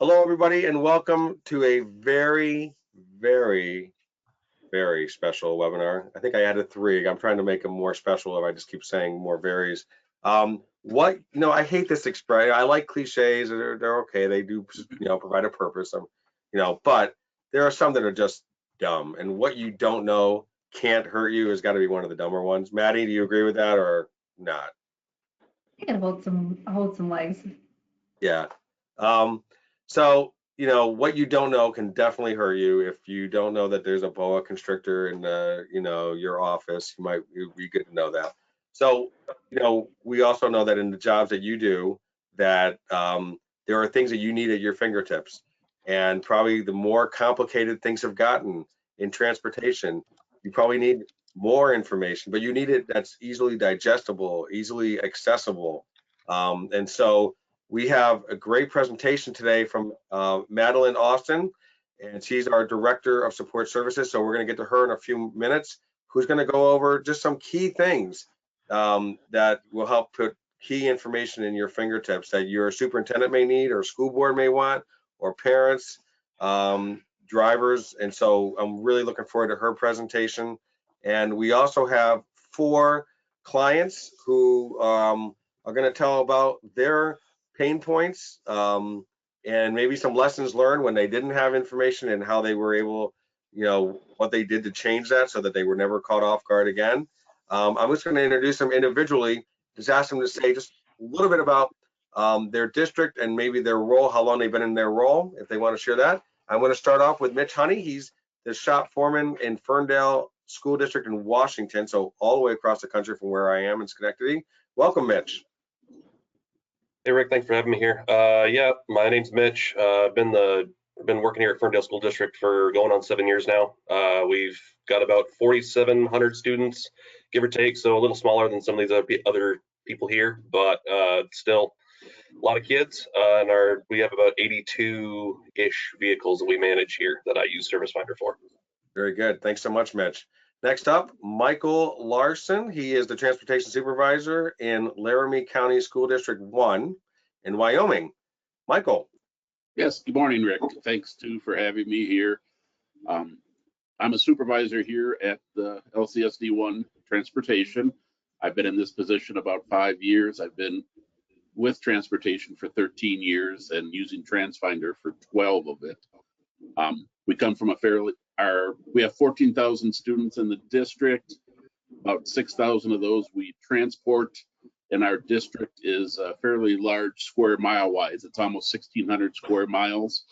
Hello, everybody, and welcome to a very, very, very special webinar. I think I added 3. I'm trying to make them more special if I just keep saying more varies. I hate this expression. I like cliches. They're okay. They do, provide a purpose. But there are some that are just dumb. And what you don't know can't hurt you has got to be one of the dumber ones. Maddie, do you agree with that or not? You can hold some legs. Yeah. What you don't know can definitely hurt you. If you don't know that there's a boa constrictor in your office, you'd be good to know that. So, we also know that in the jobs that you do, that there are things that you need at your fingertips. And probably the more complicated things have gotten in transportation, you probably need more information, but you need it that's easily digestible, easily accessible. And so we have a great presentation today from Madeline Austen, and she's our Director of Support Services. So we're going to get to her in a few minutes, who's going to go over just some key things that will help put key information in your fingertips that your superintendent may need, or school board may want, or parents, drivers. And so I'm really looking forward to her presentation. And we also have 4 clients who are going to tell about their pain points and maybe some lessons learned when they didn't have information, and how they were able, what they did to change that so that they were never caught off guard again. I'm just going to introduce them individually, just ask them to say just a little bit about their district and maybe their role, how long they've been in their role, if they want to share that. I'm going to start off with Mitch Honey. He's the shop foreman in Ferndale School District in Washington, so all the way across the country from where I am in Schenectady. Welcome, Mitch. Hey Rick, thanks for having me here. Yeah, my name's Mitch. I've been working here at Ferndale School District for going on 7 years now. We've got about 4,700 students, give or take, so a little smaller than some of these other people here, but still a lot of kids. And we have about 82-ish vehicles that we manage here that I use Transfinder for. Very good. Thanks so much, Mitch. Next up, Michael Larson. He is the Transportation Supervisor in Laramie County School District 1 in Wyoming. Michael. Yes, good morning, Rick. Thanks, too, for having me here. I'm a supervisor here at the LCSD 1 Transportation. I've been in this position about 5 years. I've been with transportation for 13 years and using Transfinder for 12 of it. We come from we have 14,000 students in the district. About 6,000 of those we transport, and our district is fairly large square mile wise. It's almost 1,600 square miles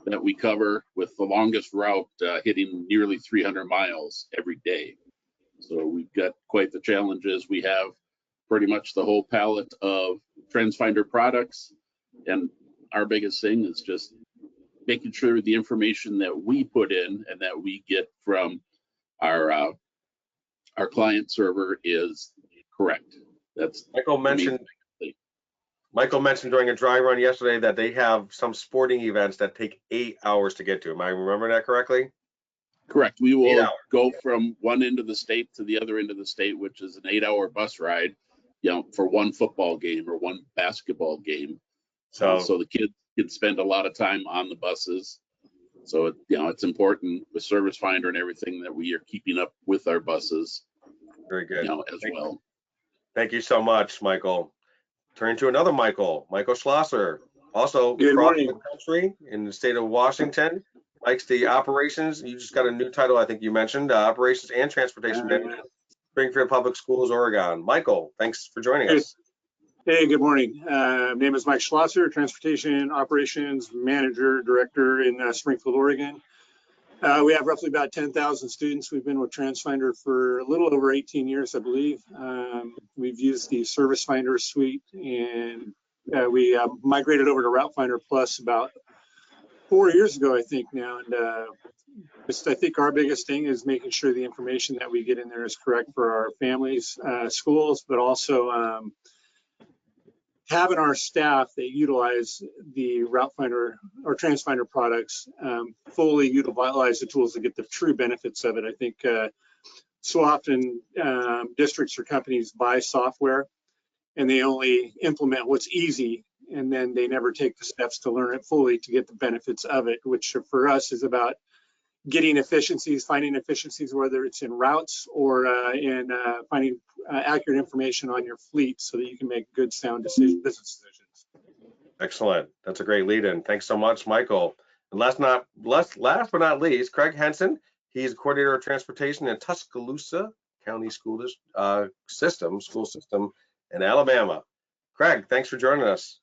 that we cover, with the longest route hitting nearly 300 miles every day. So we've got quite the challenges. We have pretty much the whole palette of Transfinder products, and our biggest thing is just making sure the information that we put in and that we get from our client server is correct. That's Michael mentioned during a dry run yesterday that they have some sporting events that take 8 hours to get to. Am I remembering that correctly? Correct. We will go from one end of the state to the other end of the state, which is an 8-hour bus ride, for one football game or one basketball game. So the kids can spend a lot of time on the buses. So it's important with Service Finder and everything that we are keeping up with our buses. Very good. Well. Thank you so much, Michael. Turn to another Michael Schlosser, also across the country in the state of Washington. Likes the operations. You just got a new title, I think you mentioned, operations and transportation manager, Springfield Public Schools, Oregon. Michael, thanks for joining us. Hey, good morning. My name is Mike Schlosser, Transportation Operations Manager, Director in Springfield, Oregon. We have roughly about 10,000 students. We've been with Transfinder for a little over 18 years, I believe. We've used the Service Finder suite, and we migrated over to Route Finder Plus about 4 years ago, I think now. And I think our biggest thing is making sure the information that we get in there is correct for our families, schools, but also having our staff that utilize the Route Finder or Transfinder products fully utilize the tools to get the true benefits of it. I think so often districts or companies buy software and they only implement what's easy and then they never take the steps to learn it fully to get the benefits of it, which for us is about getting efficiencies, finding efficiencies, whether it's in routes or in finding accurate information on your fleet so that you can make good, sound business decisions. Excellent. That's a great lead in. Thanks so much, Michael. And last but not least, Craig Henson. He's coordinator of transportation in Tuscaloosa County School System in Alabama. Craig, thanks for joining us.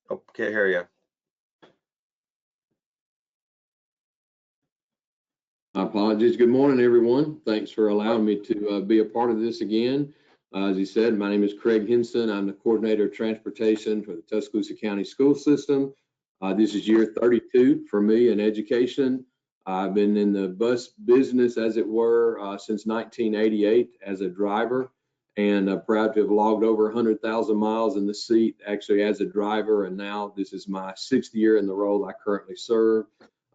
Oh, can't hear you. Apologies. Good morning, everyone. Thanks for allowing me to be a part of this again. As he said, my name is Craig Henson. I'm the coordinator of transportation for the Tuscaloosa County School System. This is year 32 for me in education. I've been in the bus business, as it were, since 1988 as a driver, and proud to have logged over 100,000 miles in the seat actually as a driver, and now this is my 6th year in the role I currently serve.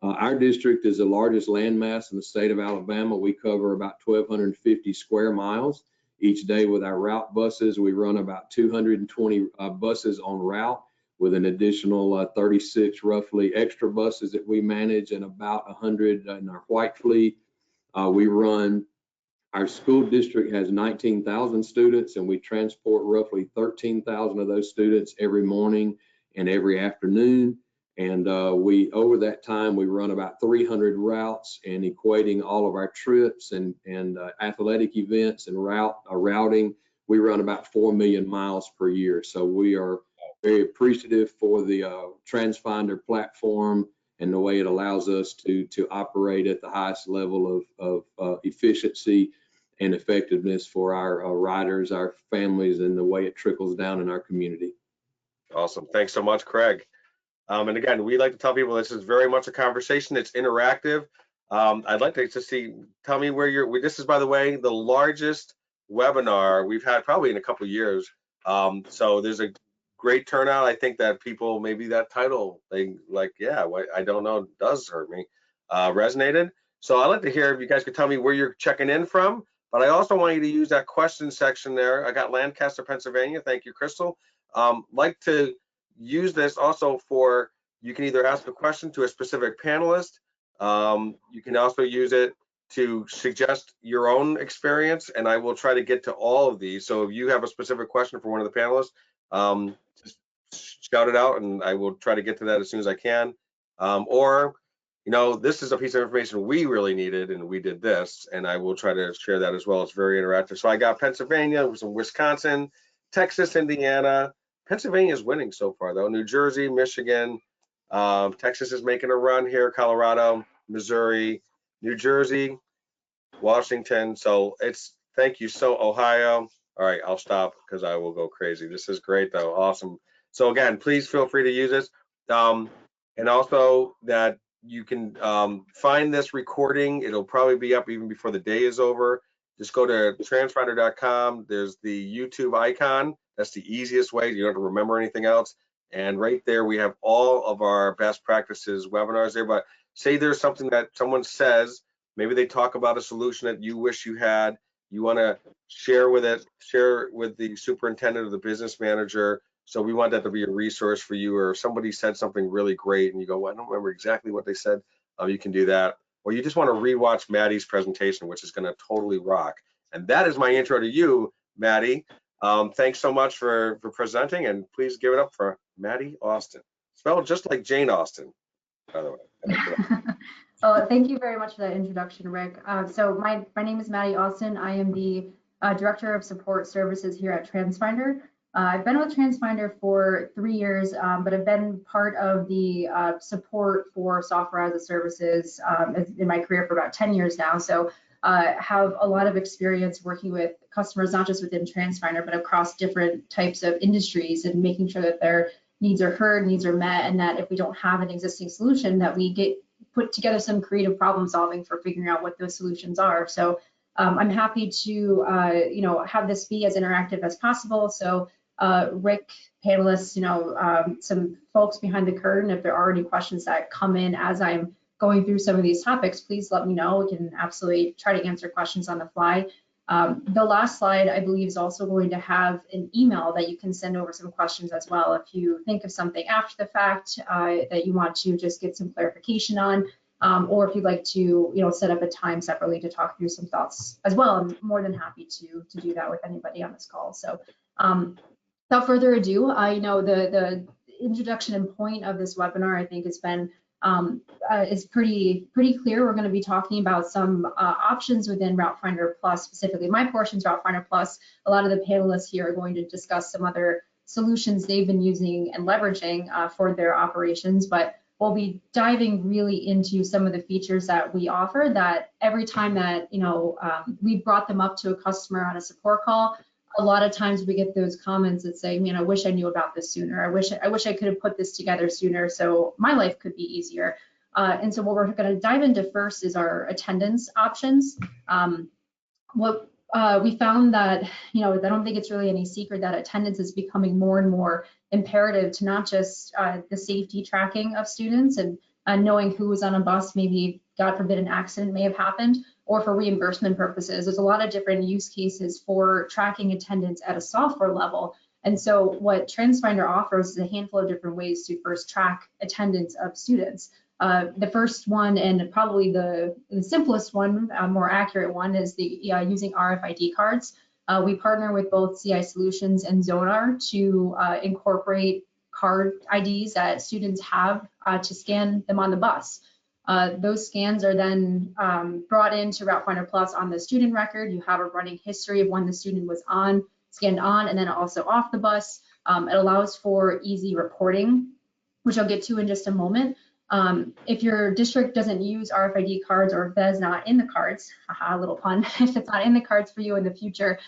Our district is the largest landmass in the state of Alabama. We cover about 1,250 square miles each day with our route buses. We run about 220 buses en route with an additional 36 roughly extra buses that we manage and about 100 in our white fleet. Our school district has 19,000 students, and we transport roughly 13,000 of those students every morning and every afternoon. And over that time, we run about 300 routes, and equating all of our trips and athletic events and routing, we run about 4 million miles per year. So we are very appreciative for the Transfinder platform and the way it allows us to operate at the highest level of efficiency and effectiveness for our riders, our families, and the way it trickles down in our community. Awesome. Thanks so much, Craig. And again, we like to tell people this is very much a conversation. It's interactive. I'd like to tell me where this is, by the way, the largest webinar we've had probably in a couple of years. So there's a great turnout. I think that people, maybe that title, they like, yeah, I don't know, does hurt me, resonated. So I'd like to hear if you guys could tell me where you're checking in from, but I also want you to use that question section there. I got Lancaster, Pennsylvania. Thank you, Crystal. Like to use this also for, you can either ask a question to a specific panelist. You can also use it to suggest your own experience, and I will try to get to all of these. So if you have a specific question for one of the panelists, just shout it out and I will try to get to that as soon as I can. Or, you know, this is a piece of information we really needed and we did this, and I will try to share that as well. It's very interactive. So I got Pennsylvania, some Wisconsin, Texas, Indiana. Pennsylvania is winning so far though. New Jersey, Michigan, Texas is making a run here, Colorado, Missouri, New Jersey, Washington. So thank you. So Ohio. All right, I'll stop because I will go crazy. This is great though, awesome. So again, please feel free to use this. And also that you can find this recording. It'll probably be up even before the day is over. Just go to transfinder.com. There's the YouTube icon. That's the easiest way. You don't have to remember anything else. And right there, we have all of our best practices webinars there. But say there's something that someone says, maybe they talk about a solution that you wish you had, you want to share with the superintendent or the business manager. So we want that to be a resource for you, or if somebody said something really great and you go, well, I don't remember exactly what they said, you can do that. Or you just want to rewatch Maddie's presentation, which is going to totally rock. And that is my intro to you, Maddie. Thanks so much for presenting, and please give it up for Maddie Austen. Spelled just like Jane Austen, by the way. Oh, thank you very much for that introduction, Rick. So my name is Maddie Austen. I am the Director of Support Services here at Transfinder. I've been with Transfinder for 3 years, but I've been part of the support for software as a services in my career for about 10 years now. So have a lot of experience working with customers, not just within Transfinder, but across different types of industries, and making sure that their needs are heard, needs are met, and that if we don't have an existing solution, that we put together some creative problem solving for figuring out what those solutions are. So I'm happy to have this be as interactive as possible. So Rick, panelists, some folks behind the curtain, if there are any questions that come in as I'm going through some of these topics, please let me know. We can absolutely try to answer questions on the fly. The last slide, I believe, is also going to have an email that you can send over some questions as well. If you think of something after the fact that you want to just get some clarification on, or if you'd like to, set up a time separately to talk through some thoughts as well, I'm more than happy to do that with anybody on this call. So without further ado, the introduction and point of this webinar, I think, has been is pretty clear. We're going to be talking about some options within Route Finder Plus, specifically my portion's Route Finder Plus. A lot of the panelists here are going to discuss some other solutions they've been using and leveraging for their operations, but we'll be diving really into some of the features that we offer that every time that we brought them up to a customer on a support call, a lot of times we get those comments that say, man, I wish I knew about this sooner. I wish I could have put this together sooner so my life could be easier. And so what we're going to dive into first is our attendance options. What we found that, I don't think it's really any secret that attendance is becoming more and more imperative to not just the safety tracking of students and knowing who was on a bus, maybe, God forbid, an accident may have happened, or for reimbursement purposes. There's a lot of different use cases for tracking attendance at a software level. And so what Transfinder offers is a handful of different ways to first track attendance of students. The first one, and probably the simplest one, more accurate one, is using RFID cards. We partner with both CI Solutions and Zonar to incorporate card IDs that students have to scan them on the bus. Those scans are then brought into Route Finder Plus on the student record. You have a running history of when the student was scanned on, and then also off the bus. It allows for easy reporting, which I'll get to in just a moment. If your district doesn't use RFID cards, or if that is not in the cards, haha, little pun, if it's not in the cards for you in the future,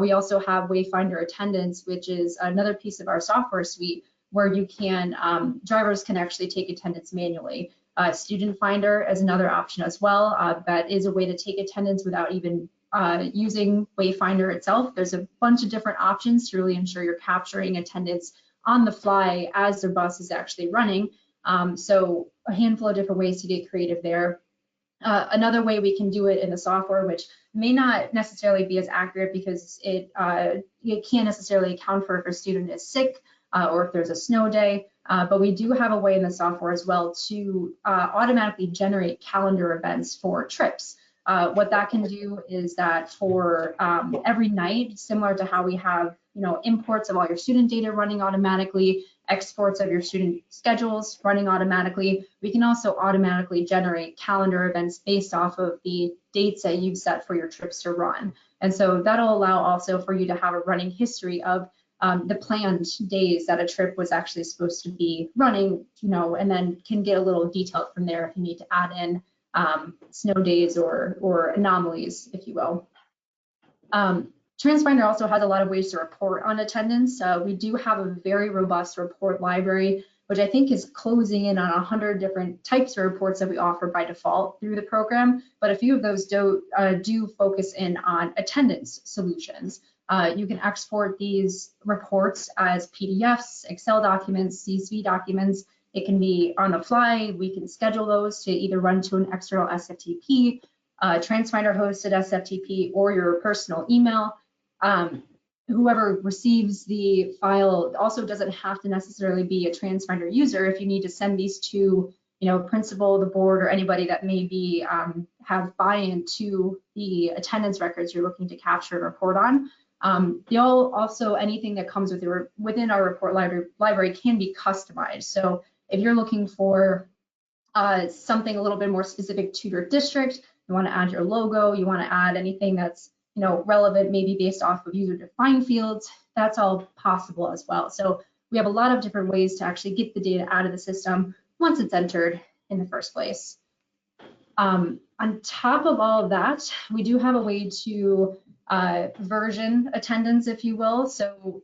we also have Wayfinder Attendance, which is another piece of our software suite where you can, drivers can actually take attendance manually. Student Finder is another option as well. That is a way to take attendance without even using Wayfinder itself. There's a bunch of different options to really ensure you're capturing attendance on the fly as the bus is actually running. So a handful of different ways to get creative there. Another way we can do it in the software, which may not necessarily be as accurate because it can't necessarily account for if a student is sick or if there's a snow day, but we do have a way in the software as well to automatically generate calendar events for trips. What that can do is that for every night, similar to how we have imports of all your student data running automatically, exports of your student schedules running automatically, we can also automatically generate calendar events based off of the dates that you've set for your trips to run. And so that'll allow also for you to have a running history of the planned days that a trip was actually supposed to be running, and then can get a little detailed from there if you need to add in snow days or anomalies, if you will. Transfinder also has a lot of ways to report on attendance. We do have a very robust report library, which I think is closing in on 100 different types of reports that we offer by default through the program, but a few of those do focus in on attendance solutions. You can export these reports as PDFs, Excel documents, CSV documents. It can be on the fly. We can schedule those to either run to an external SFTP, Transfinder hosted SFTP, or your personal email. Whoever receives the file also doesn't have to necessarily be a Transfinder user. If you need to send these to, principal, the board, or anybody that may be have buy-in to the attendance records you're looking to capture and report on. Also, anything that comes within our report library can be customized. So if you're looking for something a little bit more specific to your district, you want to add your logo, you want to add anything that's relevant, maybe based off of user-defined fields, that's all possible as well. So we have a lot of different ways to actually get the data out of the system once it's entered in the first place. On top of all of that, we do have a way to version attendance, if you will. So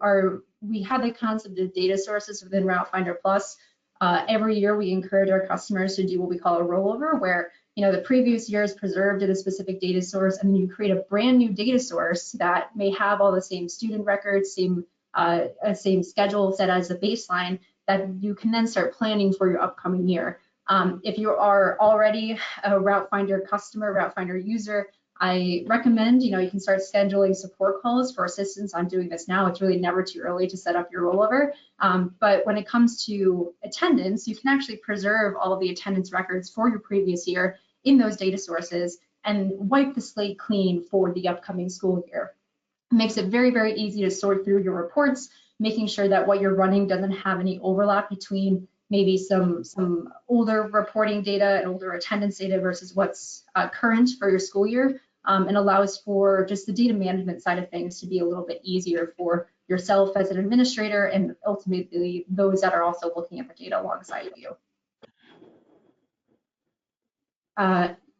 we have the concept of data sources within Route Finder Plus. Every year we encourage our customers to do what we call a rollover, where the previous year is preserved at a specific data source, and then you create a brand new data source that may have all the same student records, same schedule set as the baseline, that you can then start planning for your upcoming year. If you are already a Route Finder customer, Route Finder user, I recommend, you can start scheduling support calls for assistance on doing this now. It's really never too early to set up your rollover. But when it comes to attendance, you can actually preserve all of the attendance records for your previous year in those data sources and wipe the slate clean for the upcoming school year. It makes it very, very easy to sort through your reports, making sure that what you're running doesn't have any overlap between maybe some older reporting data and older attendance data versus what's current for your school year. And allows for just the data management side of things to be a little bit easier for yourself as an administrator and ultimately those that are also looking at the data alongside of you.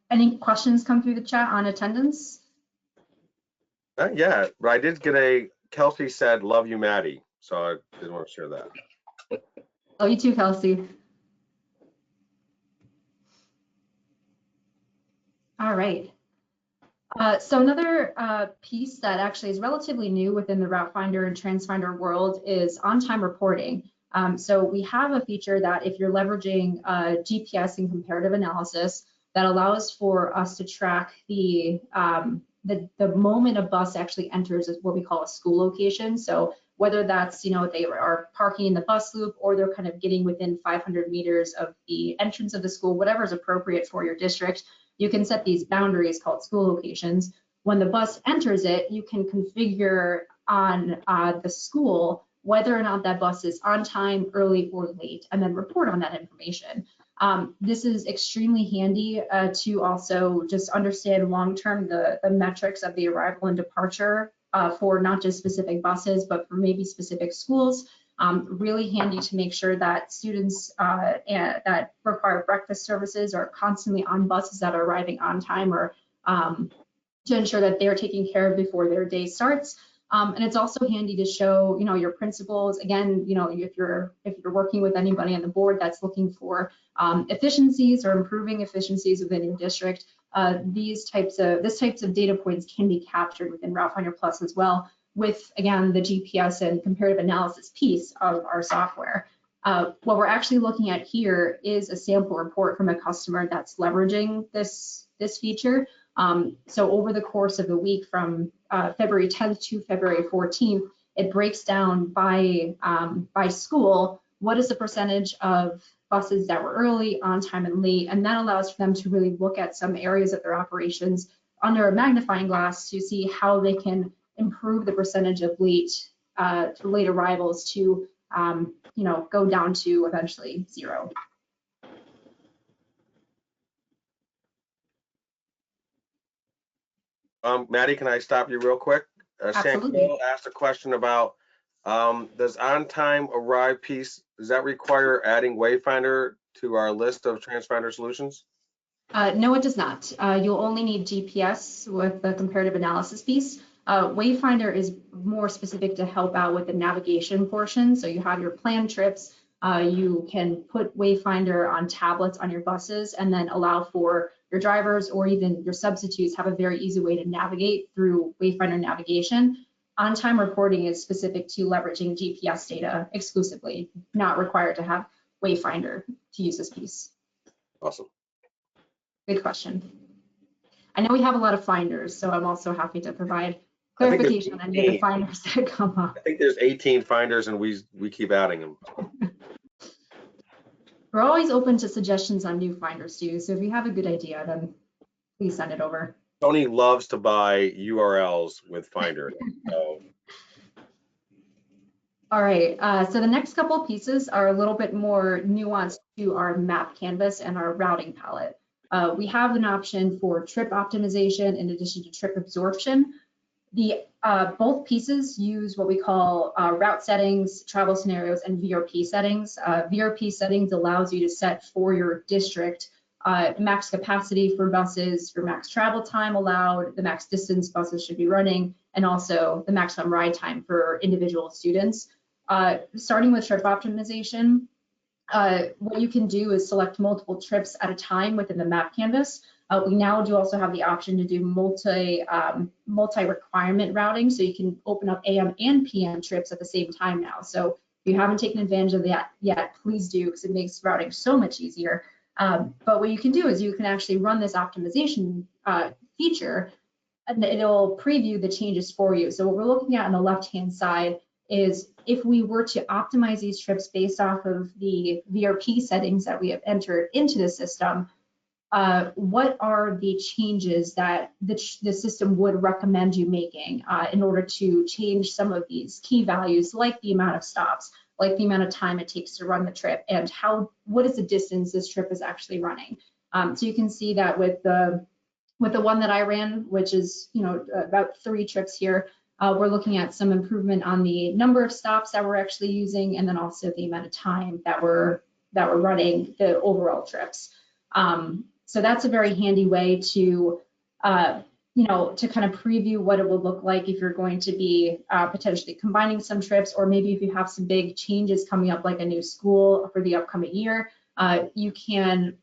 Any questions come through the chat on attendance? Yeah, but I did get Kelsey said, love you, Maddie. So I did want to share that. Oh, you too, Kelsey. All right. So another piece that actually is relatively new within the Route Finder and Transfinder world is on-time reporting. So we have a feature that if you're leveraging GPS and comparative analysis that allows for us to track the moment a bus actually enters what we call a school location. So whether that's, they are parking in the bus loop or they're kind of getting within 500 meters of the entrance of the school, whatever is appropriate for your district, you can set these boundaries called school locations. When the bus enters it, you can configure on the school whether or not that bus is on time, early, or late, and then report on that information. This is extremely handy to also just understand long-term the metrics of the arrival and departure for not just specific buses, but for maybe specific schools. Really handy to make sure that students that require breakfast services are constantly on buses that are arriving on time or to ensure that they're taken care of before their day starts. And it's also handy to show, your principals, again, if you're working with anybody on the board that's looking for efficiencies or improving efficiencies within your district, these types of data points can be captured within Route Finder Plus as well, with, again, the GPS and comparative analysis piece of our software. What we're actually looking at here is a sample report from a customer that's leveraging this feature. So over the course of the week from February 10th to February 14th, it breaks down by school, what is the percentage of buses that were early, on time, and late, and that allows for them to really look at some areas of their operations under a magnifying glass to see how they can improve the percentage of late arrivals to go down to eventually zero. Maddie, can I stop you real quick? Absolutely. Shankwell asked a question about does on-time arrive piece, does that require adding Wayfinder to our list of Transfinder solutions? No, it does not. You'll only need GPS with the comparative analysis piece. Wayfinder is more specific to help out with the navigation portion. So you have your planned trips. You can put Wayfinder on tablets on your buses and then allow for your drivers or even your substitutes have a very easy way to navigate through Wayfinder navigation. On-time reporting is specific to leveraging GPS data exclusively, not required to have Wayfinder to use this piece. Awesome. Good question. I know we have a lot of finders, so I'm also happy to provide clarification on any of the finders that come up. I think there's 18 finders and we keep adding them. We're always open to suggestions on new finders too, so if you have a good idea, then please send it over. Tony loves to buy URLs with Finder. So. All right, so the next couple pieces are a little bit more nuanced to our map canvas and our routing palette. We have an option for trip optimization in addition to trip absorption. Both pieces use what we call route settings, travel scenarios, and VRP settings. VRP settings allows you to set for your district max capacity for buses, your max travel time allowed, the max distance buses should be running, and also the maximum ride time for individual students. Starting with trip optimization, what you can do is select multiple trips at a time within the map canvas. We now do also have the option to do multi-requirement routing, so you can open up AM and PM trips at the same time now. So if you haven't taken advantage of that yet, please do, because it makes routing so much easier. But what you can do is you can actually run this optimization feature and it'll preview the changes for you. So what we're looking at on the left-hand side is if we were to optimize these trips based off of the VRP settings that we have entered into the system, what are the changes that the system would recommend you making in order to change some of these key values, like the amount of stops, like the amount of time it takes to run the trip, and what is the distance this trip is actually running. So you can see that with the one that I ran, which is about 3 trips here, we're looking at some improvement on the number of stops that we're actually using, and then also the amount of time that we're running the overall trips. So that's a very handy way to to kind of preview what it will look like if you're going to be potentially combining some trips, or maybe if you have some big changes coming up, like a new school for the upcoming year. You can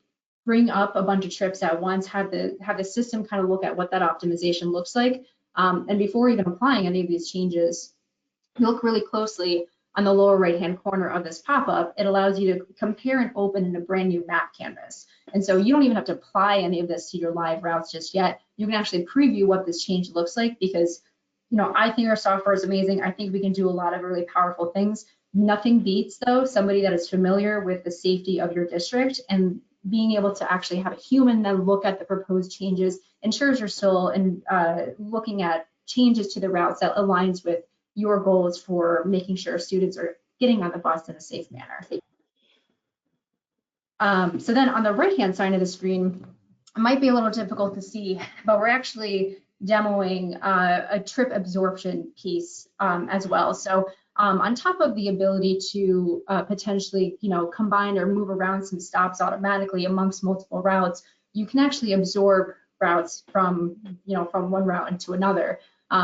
bring up a bunch of trips at once, have the system kind of look at what that optimization looks like. And before even applying any of these changes, you look really closely on the lower right-hand corner of this pop-up. It allows you to compare and open in a brand new map canvas. And so you don't even have to apply any of this to your live routes just yet. You can actually preview what this change looks like, because I think our software is amazing. I think we can do a lot of really powerful things. Nothing beats, though, somebody that is familiar with the safety of your district, and being able to actually have a human then look at the proposed changes ensures you're still looking at changes to the routes that aligns with your goals for making sure students are getting on the bus in a safe manner. So then on the right-hand side of the screen, it might be a little difficult to see, but we're actually demoing a trip absorption piece as well. So on top of the ability to potentially, combine or move around some stops automatically amongst multiple routes, you can actually absorb routes from one route into another.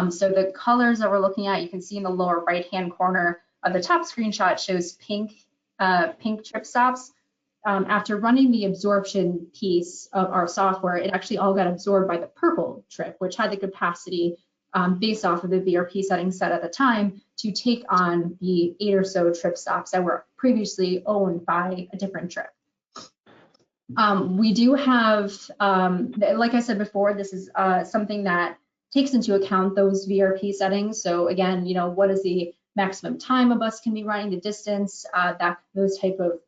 So the colors that we're looking at, you can see in the lower right-hand corner of the top screenshot shows pink trip stops. After running the absorption piece of our software, it actually all got absorbed by the purple trip, which had the capacity based off of the VRP settings set at the time to take on the 8 or so trip stops that were previously owned by a different trip. We do have, like I said before, this is something that takes into account those VRP settings. So again, what is the maximum time a bus can be running, the distance, those type of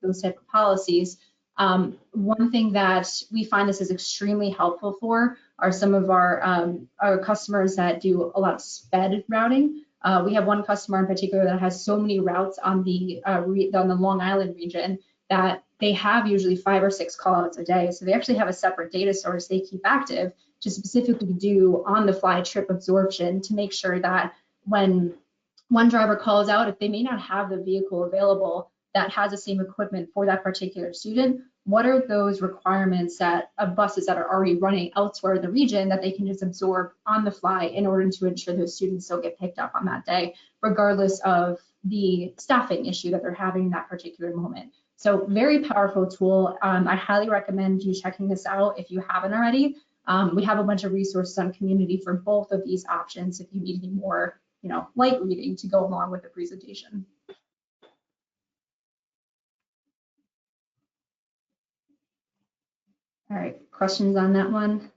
policies. One thing that we find this is extremely helpful for are some of our customers that do a lot of sped routing. We have one customer in particular that has so many routes on the Long Island region that they have usually 5 or 6 callouts a day. So they actually have a separate data source they keep active to specifically do on-the-fly trip absorption to make sure that when one driver calls out, if they may not have the vehicle available that has the same equipment for that particular student, what are those requirements that of buses that are already running elsewhere in the region that they can just absorb on the fly in order to ensure those students still get picked up on that day, regardless of the staffing issue that they're having in that particular moment. So very powerful tool. I highly recommend you checking this out if you haven't already. We have a bunch of resources on community for both of these options if you need any more light reading to go along with the presentation. All right, questions on that one?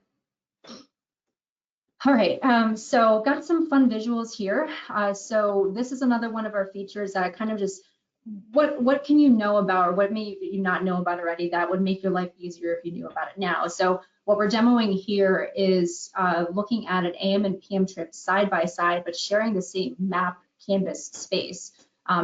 All right, so got some fun visuals here. So this is another one of our features that kind of just, what can you know about, or what may you not know about already that would make your life easier if you knew about it now? So what we're demoing here is looking at an AM and PM trip side by side, but sharing the same map canvas space.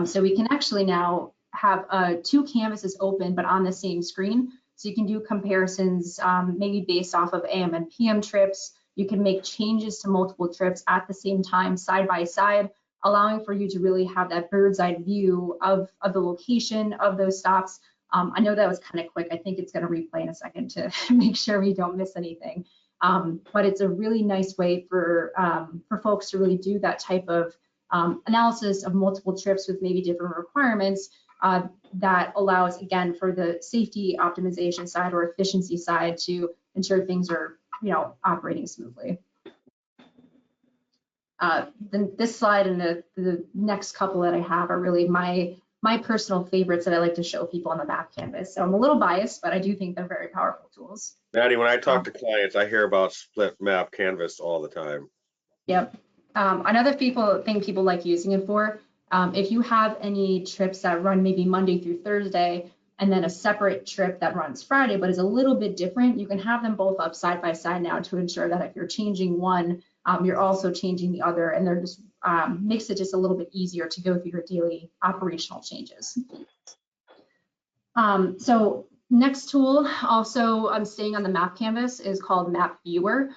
So we can actually now have 2 canvases open, but on the same screen. So you can do comparisons maybe based off of AM and PM trips. You can make changes to multiple trips at the same time, side by side, allowing for you to really have that bird's eye view of the location of those stops. I know that was kind of quick. I think it's going to replay in a second to make sure we don't miss anything. But it's a really nice way for folks to really do that type of analysis of multiple trips with maybe different requirements that allows, again, for the safety optimization side or efficiency side to ensure things are, operating smoothly. Then this slide and the next couple that I have are really my my personal favorites that I like to show people on the map canvas. So I'm a little biased, but I do think they're very powerful tools. Maddie, when I talk to clients, I hear about split map canvas all the time. Yep. Another thing people like using it for, if you have any trips that run maybe Monday through Thursday, and then a separate trip that runs Friday, but is a little bit different, you can have them both up side by side now to ensure that if you're changing one, you're also changing the other, and they're just makes it just a little bit easier to go through your daily operational changes. So next tool, also I'm staying on the map canvas, is called Map Viewer.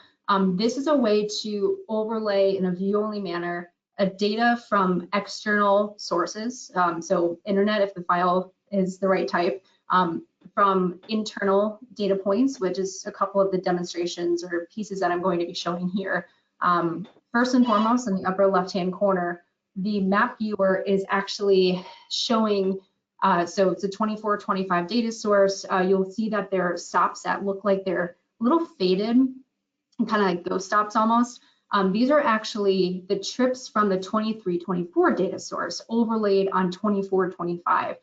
This is a way to overlay in a view-only manner data from external sources, so internet if the file is the right type, from internal data points, which is a couple of the demonstrations or pieces that I'm going to be showing here. First and foremost, in the upper left-hand corner, the map viewer is actually showing, so it's a 24-25 data source. You'll see that there are stops that look like they're a little faded, kind of like ghost stops almost. These are actually the trips from the 23-24 data source overlaid on 24-25.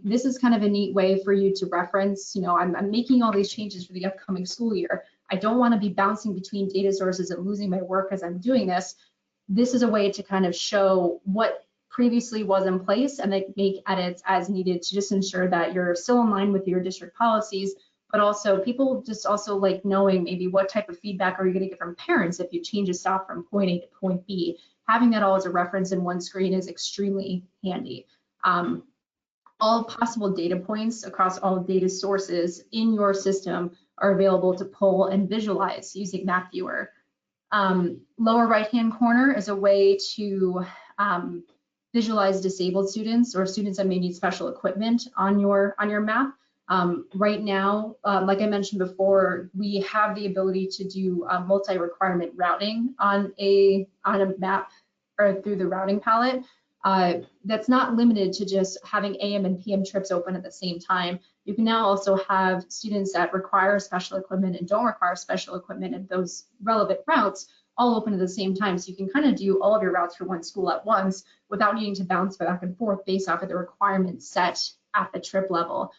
This is kind of a neat way for you to reference, you know, I'm making all these changes for the upcoming school year. I don't want to be bouncing between data sources and losing my work as I'm doing this. This is a way to kind of show what previously was in place and then make edits as needed to just ensure that you're still in line with your district policies, but also people just also like knowing maybe what type of feedback are you going to get from parents if you change a stop from point A to point B. Having that all as a reference in one screen is extremely handy. All possible data points across all data sources in your system are available to pull and visualize using Map Viewer. Lower right-hand corner is a way to visualize disabled students or students that may need special equipment on your map. Right now, like I mentioned before, we have the ability to do multi-requirement routing on a map or through the routing palette. That's not limited to just having AM and PM trips open at the same time. You can now also have students that require special equipment and don't require special equipment and those relevant routes all open at the same time. So you can kind of do all of your routes for one school at once without needing to bounce back and forth based off of the requirements set at the trip level.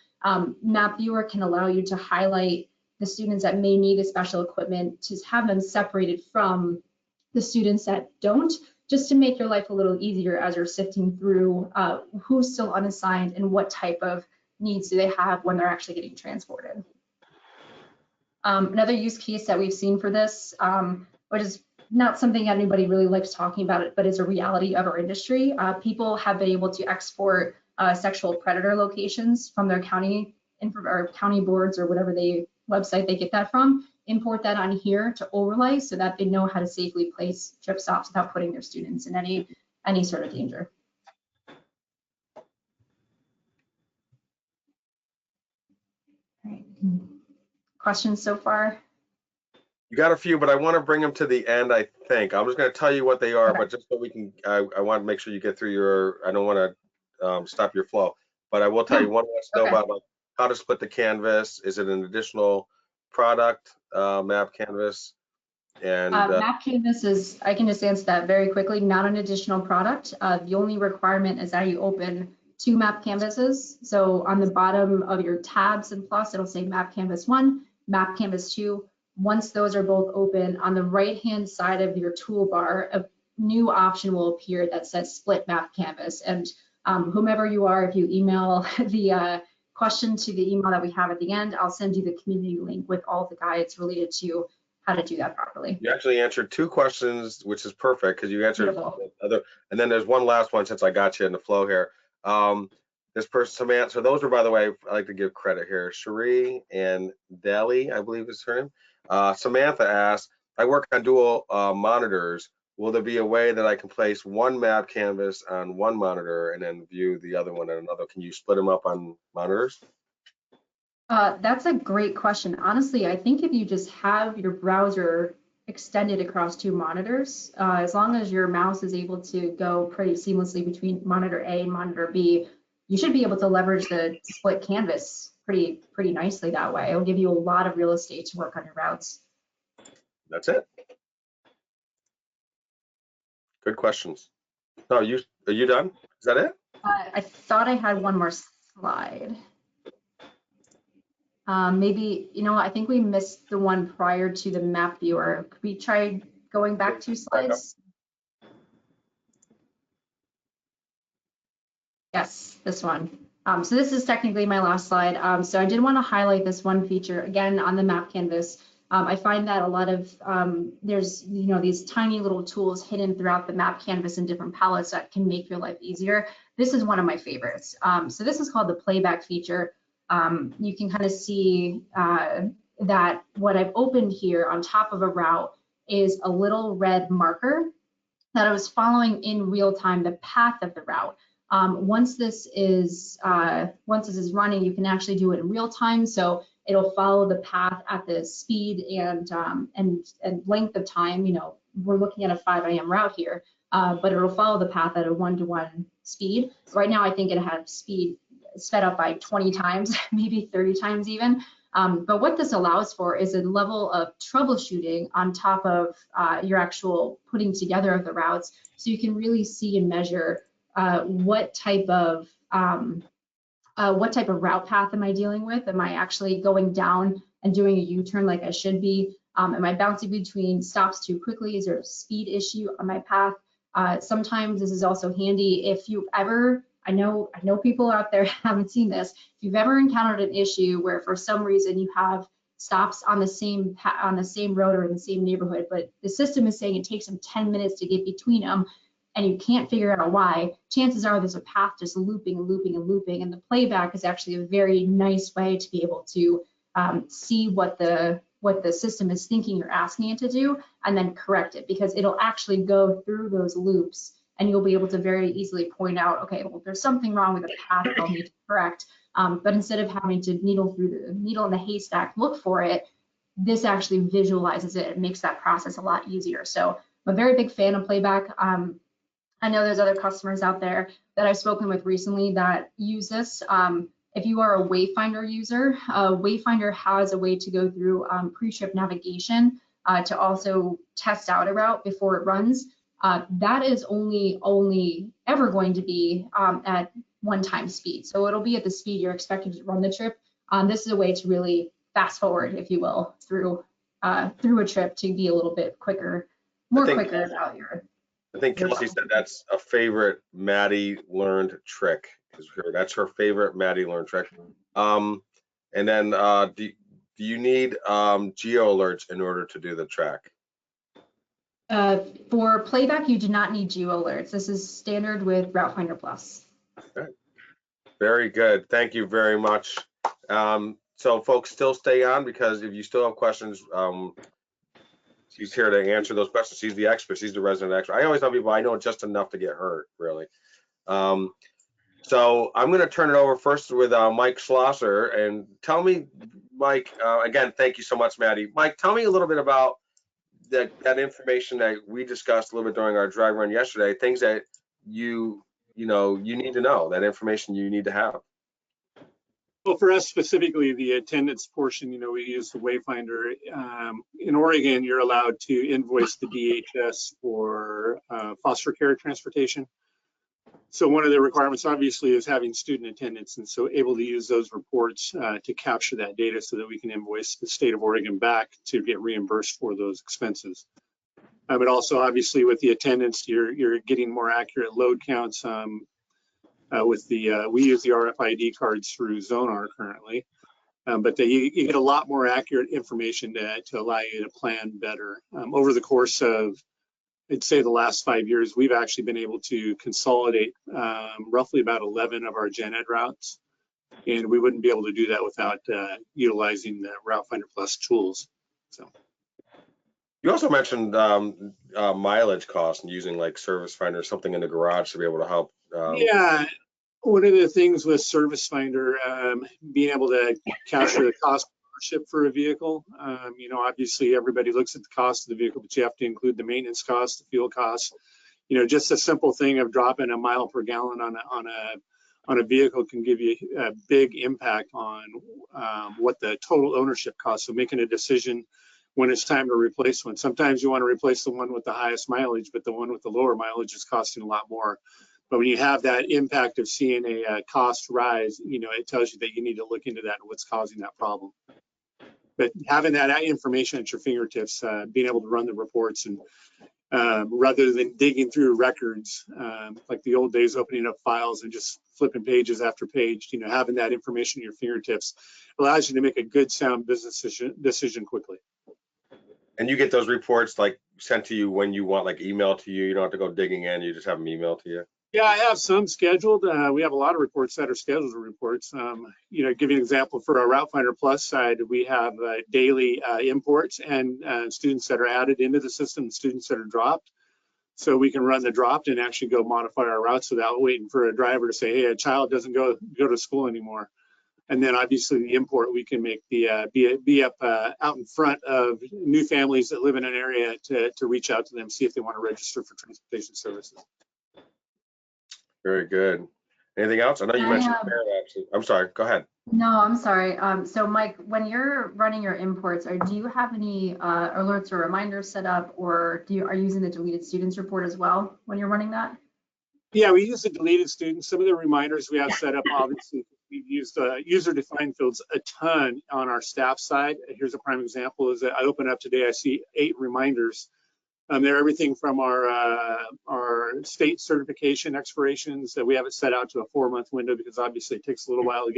Map Viewer can allow you to highlight the students that may need the special equipment to have them separated from the students that don't, just to make your life a little easier as you're sifting through who's still unassigned and what type of needs do they have when they're actually getting transported. Another use case that we've seen for this, which is not something anybody really likes talking about it, but is a reality of our industry. People have been able to export sexual predator locations from their county or county boards or whatever website they get that from, import that on here to overlay so that they know how to safely place trip stops without putting their students in any sort of danger. All right. Questions so far? You got a few, but I want to bring them to the end, I think. I'm just going to tell you what they are, Okay. but just so we can, I want to make sure you get through your, I don't want to stop your flow, but I will tell you, one wants to know about like, how to split the canvas. Is it an additional product, map canvas? And map canvas is, I can just answer that very quickly, not an additional product. The only requirement is that you open 2 map canvases. So on the bottom of your tabs and plus, it'll say map canvas 1, map canvas 2. Once those are both open, on the right-hand side of your toolbar, a new option will appear that says split map canvas. And whomever you are, if you email the question to the email that we have at the end, I'll send you the community link with all the guides related to how to do that properly. you actually answered 2 questions, which is perfect because you answered Beautiful. other. And then there's one last one since I got you in the flow here. This person, Samantha, so those are, by the way, I like to give credit here. Cherie and Deli, I believe is her name. Samantha asked, I work on dual monitors. Will there be a way that I can place one map canvas on one monitor and then view the other one on another? Can you split them up on monitors? That's a great question. Honestly, I think if you just have your browser extended across 2 monitors, as long as your mouse is able to go pretty seamlessly between monitor A and monitor B, you should be able to leverage the split canvas pretty nicely that way. It'll give you a lot of real estate to work on your routes. That's it. Good questions. No, are you done? Is that it? I thought I had one more slide. Maybe, you know, I think we missed the one prior to the map viewer. Could we try going back 2 slides? Yes, this one. So this is technically my last slide. So I did want to highlight this one feature again on the map canvas. I find that a lot of there's, you know, these tiny little tools hidden throughout the map canvas in different palettes that can make your life easier. This is one of my favorites. So this is called the playback feature. You can kind of see that what I've opened here on top of a route is a little red marker that I was following in real time the path of the route. Once this is running, you can actually do it in real time. So it'll follow the path at the speed and length of time. You know, we're looking at a 5 a.m. route here, but it'll follow the path at a 1-to-1 speed. Right now, I think it had speed sped up by 20 times, maybe 30 times even. But what this allows for is a level of troubleshooting on top of your actual putting together of the routes, so you can really see and measure what type of route path am I dealing with? Am I actually going down and doing a U-turn like I should be? Am I bouncing between stops too quickly? Is there a speed issue on my path? Sometimes this is also handy if you ever, I know people out there haven't seen this. If you've ever encountered an issue where for some reason you have stops on the same road or in the same neighborhood, but the system is saying it takes them 10 minutes to get between them, and you can't figure out why, chances are there's a path just looping and looping and looping, and the playback is actually a very nice way to be able to see what the system is thinking you're asking it to do, and then correct it, because it'll actually go through those loops, and you'll be able to very easily point out, okay, well, there's something wrong with the path that I'll need to correct. But instead of having to needle in the haystack, look for it, this actually visualizes it and makes that process a lot easier. So I'm a very big fan of playback. I know there's other customers out there that I've spoken with recently that use this. If you are a Wayfinder user, Wayfinder has a way to go through pre-trip navigation to also test out a route before it runs. That is only ever going to be at one-time speed. So it'll be at the speed you're expected to run the trip. This is a way to really fast forward, if you will, through a trip to be a little bit quicker, quicker about your. I think Kelsey said that's a favorite Maddie learned trick. That's her favorite Maddie learned trick. And then do you need geo alerts in order to do the track? For playback, you do not need geo alerts. This is standard with Route Finder Plus. Okay. Very good. Thank you very much. So folks, still stay on, because if you still have questions, she's here to answer those questions. She's the expert. She's the resident expert. I always tell people I know just enough to get hurt, really. So I'm going to turn it over first with Mike Schlosser. And tell me, Mike, again, thank you so much, Maddie. Mike, tell me a little bit about that information that we discussed a little bit during our drag run yesterday, things that you need to know, that information you need to have. Well, for us specifically, the attendance portion, we use the Wayfinder. In Oregon, you're allowed to invoice the DHS for foster care transportation. So one of the requirements, obviously, is having student attendance, and so able to use those reports to capture that data so that we can invoice the state of Oregon back to get reimbursed for those expenses. But also, obviously, with the attendance, you're getting more accurate load counts. We use the RFID cards through Zonar currently, but you get a lot more accurate information to allow you to plan better. Over the course of, I'd say, the last 5 years, we've actually been able to consolidate roughly about 11 of our gen ed routes, and we wouldn't be able to do that without utilizing the Route Finder Plus tools. So. You also mentioned mileage costs and using like Service Finder or something in the garage to be able to help. Yeah, one of the things with Service Finder, being able to capture the cost of ownership for a vehicle. Obviously everybody looks at the cost of the vehicle, but you have to include the maintenance costs, the fuel costs. Just a simple thing of dropping a mile per gallon on a vehicle can give you a big impact on what the total ownership costs. So making a decision when it's time to replace one. Sometimes you want to replace the one with the highest mileage, but the one with the lower mileage is costing a lot more. But when you have that impact of seeing a cost rise, it tells you that you need to look into that and what's causing that problem. But having that information at your fingertips, being able to run the reports, and rather than digging through records like the old days, opening up files and just flipping pages after page, having that information at your fingertips allows you to make a good, sound business decision quickly. And you get those reports like sent to you when you want, like email to you. You don't have to go digging in. You just have them emailed to you. Yeah, I have some scheduled. We have a lot of reports that are scheduled reports. Give you an example for our Route Finder Plus side, we have daily imports and students that are added into the system, students that are dropped. So we can run the dropped and actually go modify our routes without waiting for a driver to say, hey, a child doesn't go to school anymore. And then obviously the import, we can make the be up out in front of new families that live in an area to reach out to them, see if they want to register for transportation services. Very good. Anything else? I know you mentioned I'm sorry, go ahead. No, I'm sorry. So Mike, when you're running your imports, do you have any alerts or reminders set up, or are you using the deleted students report as well when you're running that? Yeah, we use the deleted students. Some of the reminders we have set up, obviously, we've used user-defined fields a ton on our staff side. Here's a prime example is that I open up today, I see 8 reminders. They're everything from our state certification expirations that we have it set out to a 4-month window because obviously it takes a little while to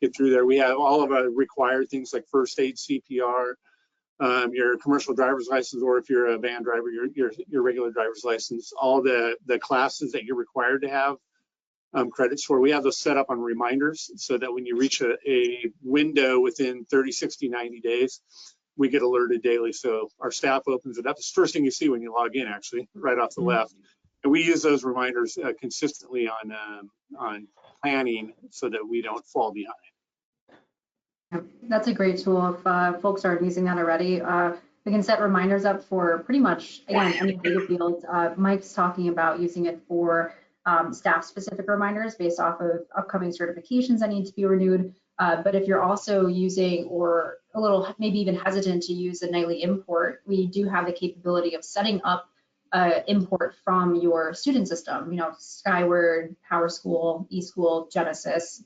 get through there. We have all of our required things like first aid, CPR, your commercial driver's license, or if you're a van driver, your regular driver's license, all the classes that you're required to have credits for. We have those set up on reminders so that when you reach a window within 30, 60, 90 days, we get alerted daily. So our staff opens it up. It's the first thing you see when you log in, actually, right off the left. And we use those reminders consistently on planning so that we don't fall behind. That's a great tool. If folks aren't using that already, we can set reminders up for pretty much, again, any data field. Mike's talking about using it for staff-specific reminders based off of upcoming certifications that need to be renewed. But if you're also using, or a little maybe even hesitant to use a nightly import, we do have the capability of setting up import from your student system, Skyward, PowerSchool, eSchool, Genesis,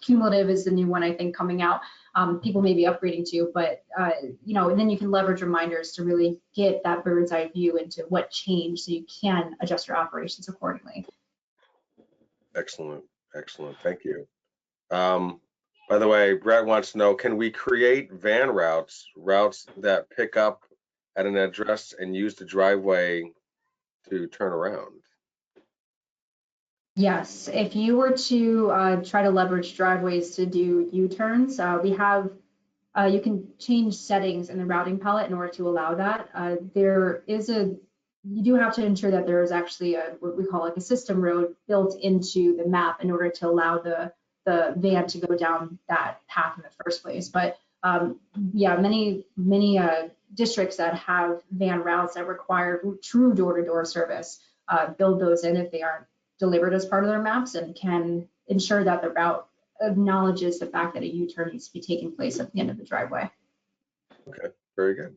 Cumulative is the new one I think coming out. People may be upgrading to, but and then you can leverage reminders to really get that bird's eye view into what changed so you can adjust your operations accordingly. Excellent, excellent, thank you. By the way, Brett wants to know, can we create van routes that pick up at an address and use the driveway to turn around? Yes, if you were to try to leverage driveways to do U-turns, we have, you can change settings in the routing palette in order to allow that. You do have to ensure that there is actually what we call like a system road built into the map in order to allow the van to go down that path in the first place. But yeah, many districts that have van routes that require true door-to-door service build those in if they aren't delivered as part of their maps, and can ensure that the route acknowledges the fact that a U-turn needs to be taking place at the end of the driveway. Okay, very good.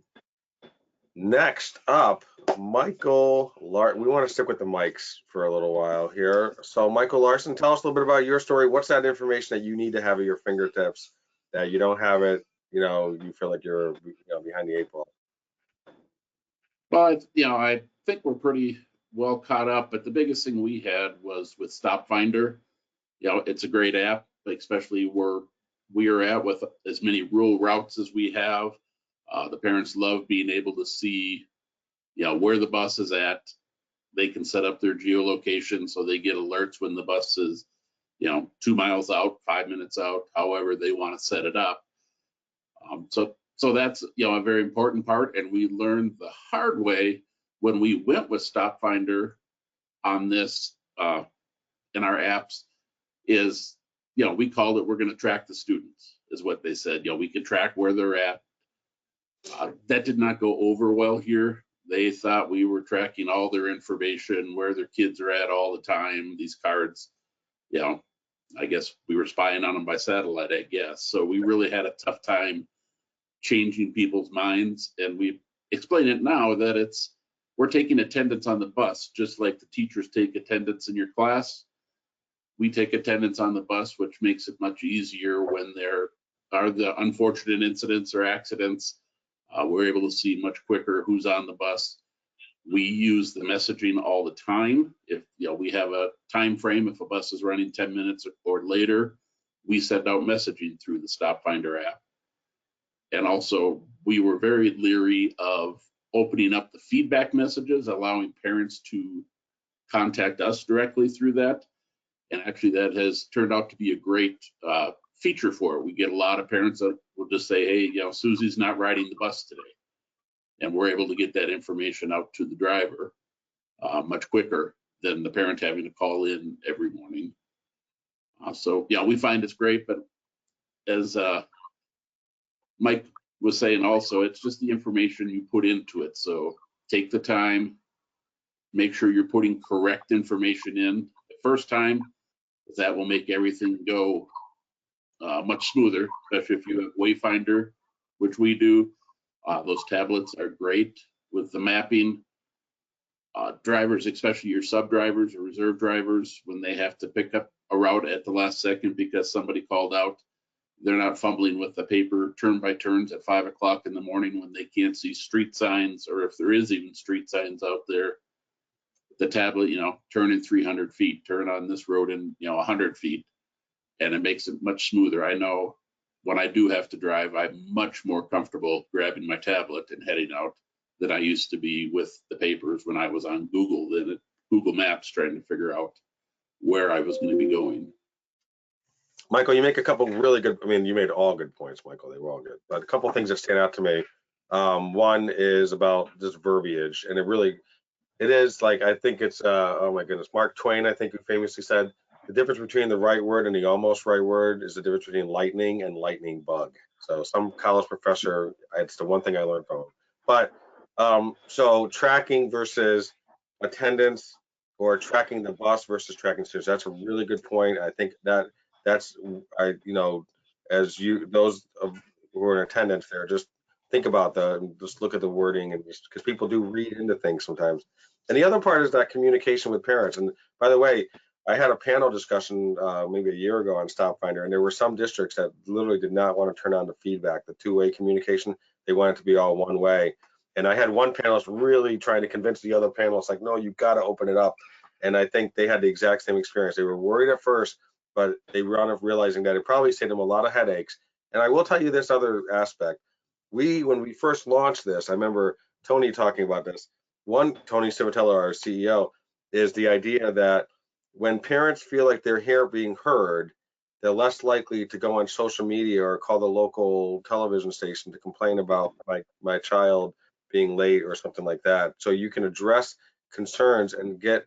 Next up, Michael Larson. We want to stick with the mics for a little while here. So Michael Larson, tell us a little bit about your story. What's that information that you need to have at your fingertips that you don't have it, you feel like you're behind the 8 ball? Well, I think we're pretty well caught up, but the biggest thing we had was with Stop Finder. It's a great app, especially where we are at with as many rural routes as we have. The parents love being able to see, where the bus is at. They can set up their geolocation so they get alerts when the bus is, 2 miles out, 5 minutes out, however they want to set it up. So that's, a very important part. And we learned the hard way when we went with Stop Finder on this in our apps is, we called it, we're going to track the students, is what they said. We can track where they're at. That did not go over well here. They thought we were tracking all their information, where their kids are at all the time. These cards, I guess we were spying on them by satellite, I guess. So we really had a tough time changing people's minds. And we explain it now that it's we're taking attendance on the bus, just like the teachers take attendance in your class. We take attendance on the bus, which makes it much easier when there are the unfortunate incidents or accidents. We're able to see much quicker who's on the bus. We use the messaging all the time. If we have a time frame, if a bus is running 10 minutes or later, we send out messaging through the Stop Finder app. And also, we were very leery of opening up the feedback messages, allowing parents to contact us directly through that. And actually, that has turned out to be a great feature for it. We get a lot of parents that will just say, hey, Susie's not riding the bus today. And we're able to get that information out to the driver much quicker than the parent having to call in every morning. So yeah, we find it's great, but as Mike was saying also, it's just the information you put into it. So take the time, make sure you're putting correct information in the first time. That will make everything go much smoother, especially if you have Wayfinder, which we do. Those tablets are great with the mapping. Drivers, especially your sub drivers or reserve drivers, when they have to pick up a route at the last second because somebody called out, they're not fumbling with the paper turn by turns at 5 o'clock in the morning when they can't see street signs, or if there is even street signs out there. The tablet, turn in 300 feet, turn on this road in 100 feet, and it makes it much smoother. I know when I do have to drive, I'm much more comfortable grabbing my tablet and heading out than I used to be with the papers when I was on Google, then at Google Maps, trying to figure out where I was going to be going. Michael, you make a couple really good, you made all good points, Michael, they were all good, but a couple things that stand out to me. One is about this verbiage, and it is like, I think it's, oh my goodness, Mark Twain, I think, who famously said, the difference between the right word and the almost right word is the difference between lightning and lightning bug. So some college professor, it's the one thing I learned from him. But so tracking versus attendance, or tracking the bus versus tracking students, that's a really good point. I think that's, as those who are in attendance there, just think about just look at the wording, and because people do read into things sometimes. And the other part is that communication with parents. And by the way, I had a panel discussion maybe a year ago on Stop Finder, and there were some districts that literally did not want to turn on the feedback, the two-way communication. They wanted it to be all one way. And I had one panelist really trying to convince the other panelists, like, no, you've got to open it up. And I think they had the exact same experience. They were worried at first, but they wound up realizing that it probably saved them a lot of headaches. And I will tell you this other aspect. When we first launched this, I remember Tony talking about this. Tony Civitello, our CEO, is the idea that when parents feel like they're being heard, they're less likely to go on social media or call the local television station to complain about my child being late or something like that. So you can address concerns and get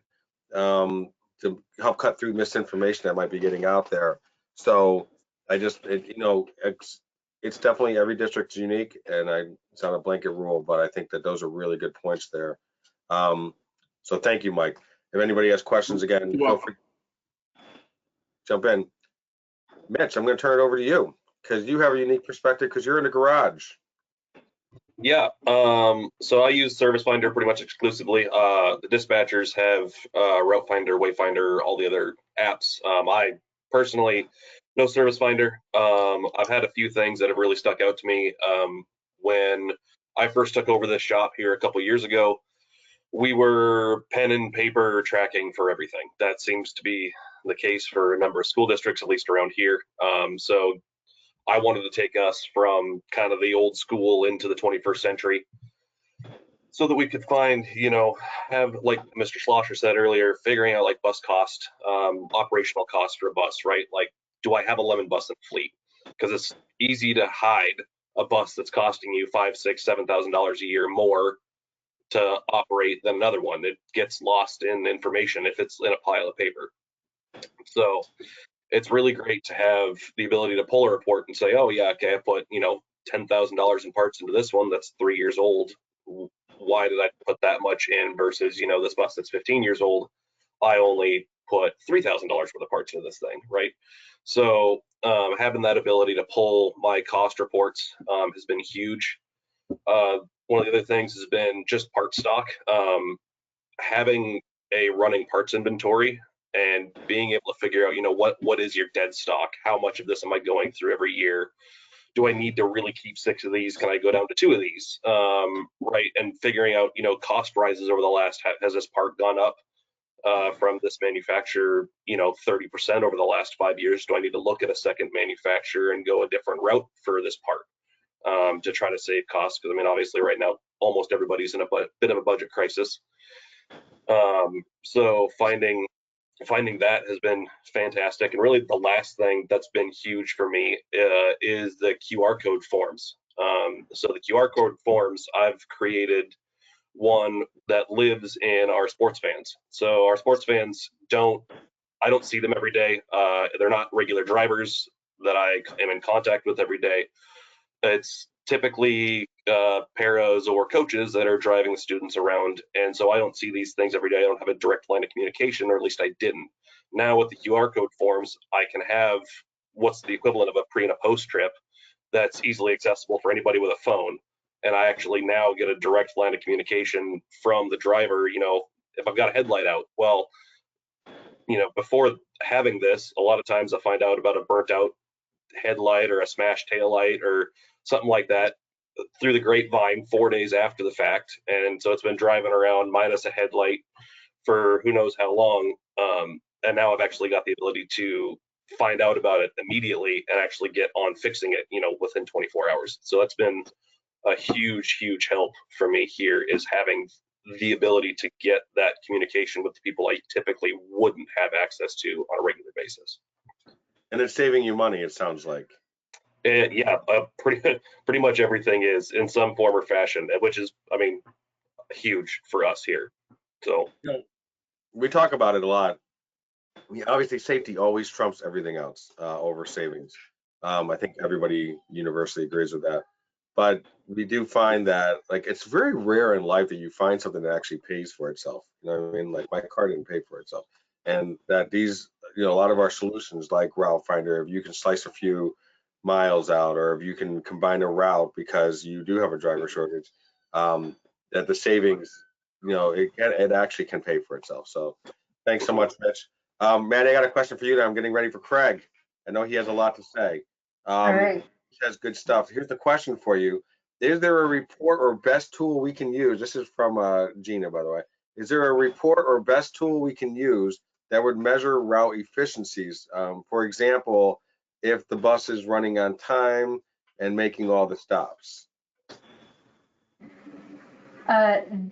to help cut through misinformation that might be getting out there. So it's definitely, every district's unique, and it's not a blanket rule, but I think that those are really good points there. So thank you, Mike. If anybody has questions, again, feel free to jump in. Mitch, I'm going to turn it over to you because you have a unique perspective because you're in the garage. Yeah, so I use Service Finder pretty much exclusively. The dispatchers have Route Finder, Wayfinder, all the other apps. I personally, no Service Finder. I've had a few things that have really stuck out to me. When I first took over this shop here a couple years ago, we were pen and paper tracking for everything. That seems to be the case for a number of school districts, at least around here. So I wanted to take us from kind of the old school into the 21st century so that we could find, have, like Mr. Schlosser said earlier, figuring out like bus cost, operational cost for a bus, right? Like, do I have a lemon bus in fleet? Because it's easy to hide a bus that's costing you $5,000, $6,000, $7,000 a year more to operate than another one. It gets lost in information if it's in a pile of paper. So it's really great to have the ability to pull a report and say, oh yeah, okay, I put $10,000 in parts into this one that's 3 years old. Why did I put that much in versus this bus that's 15 years old? I only put $3,000 worth of parts into this thing, right? So having that ability to pull my cost reports has been huge. One of the other things has been just part stock. Having a running parts inventory and being able to figure out, what is your dead stock? How much of this am I going through every year? Do I need to really keep 6 of these? Can I go down to 2 of these? Right. And figuring out, cost rises over the last, has this part gone up from this manufacturer, 30% over the last 5 years? Do I need to look at a second manufacturer and go a different route for this part to try to save costs? Because obviously right now, almost everybody's in a bit of a budget crisis. So finding that has been fantastic. And really the last thing that's been huge for me is the QR code forms. So the QR code forms, I've created one that lives in our sports vans. So our sports vans I don't see them every day. They're not regular drivers that I am in contact with every day. It's typically paras or coaches that are driving the students around. And so I don't see these things every day. I don't have a direct line of communication, or at least I didn't. Now with the QR code forms, I can have what's the equivalent of a pre and a post trip that's easily accessible for anybody with a phone. And I actually now get a direct line of communication from the driver. If I've got a headlight out, well, before having this, a lot of times I find out about a burnt out headlight or a smashed tail light or something like that through the grapevine 4 days after the fact. And so it's been driving around minus a headlight for who knows how long. And now I've actually got the ability to find out about it immediately and actually get on fixing it, within 24 hours. So that's been a huge, huge help for me here, is having the ability to get that communication with the people I typically wouldn't have access to on a regular basis. And it's saving you money, it sounds like. Yeah, pretty much everything is in some form or fashion, which is, huge for us here. So we talk about it a lot. Obviously, safety always trumps everything else over savings. I think everybody universally agrees with that. But we do find that, it's very rare in life that you find something that actually pays for itself. You know what I mean? Like, my car didn't pay for itself. And that these, a lot of our solutions like Route Finder, if you can slice a few miles out, or if you can combine a route because you do have a driver shortage, that the savings, it actually can pay for itself. So thanks so much, Mitch. Maddie, I got a question for you now. I'm getting ready for Craig. I know he has a lot to say. All right. He says good stuff. Here's the question for you. Is there a report or best tool we can use? This is from Gina, by the way. Is there a report or best tool we can use that would measure route efficiencies? For example, if the bus is running on time and making all the stops.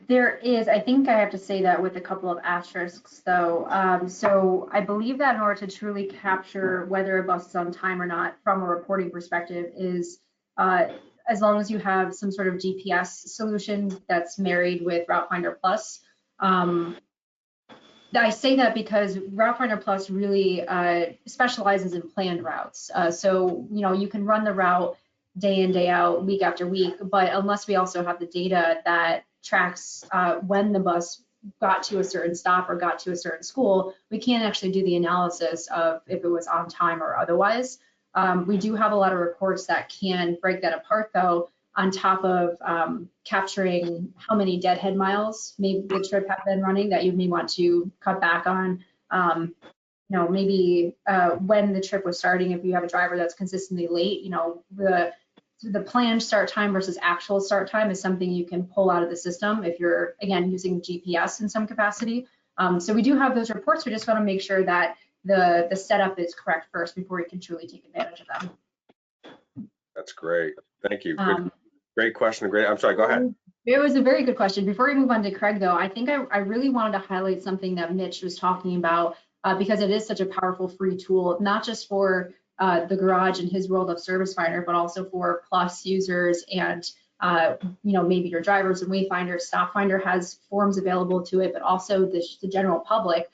There is, I think I have to say that with a couple of asterisks though. So I believe that in order to truly capture whether a bus is on time or not from a reporting perspective is as long as you have some sort of GPS solution that's married with Route Finder Plus. I say that because Route Finder Plus really specializes in planned routes. So, you can run the route day in, day out, week after week, but unless we also have the data that tracks when the bus got to a certain stop or got to a certain school, we can't actually do the analysis of if it was on time or otherwise. We do have a lot of reports that can break that apart though, on top of capturing how many deadhead miles maybe the trip have been running that you may want to cut back on. Maybe when the trip was starting, if you have a driver that's consistently late, the planned start time versus actual start time is something you can pull out of the system if you're, again, using GPS in some capacity. So we do have those reports. We just want to make sure that the setup is correct first before we can truly take advantage of them. That's great. Thank you. Great question. I'm sorry, go ahead. It was a very good question. Before we move on to Craig, though, I think I really wanted to highlight something that Mitch was talking about because it is such a powerful free tool, not just for the garage and his world of Service Finder, but also for Plus users and maybe your drivers and Wayfinder. Stop Finder has forms available to it, but also the general public.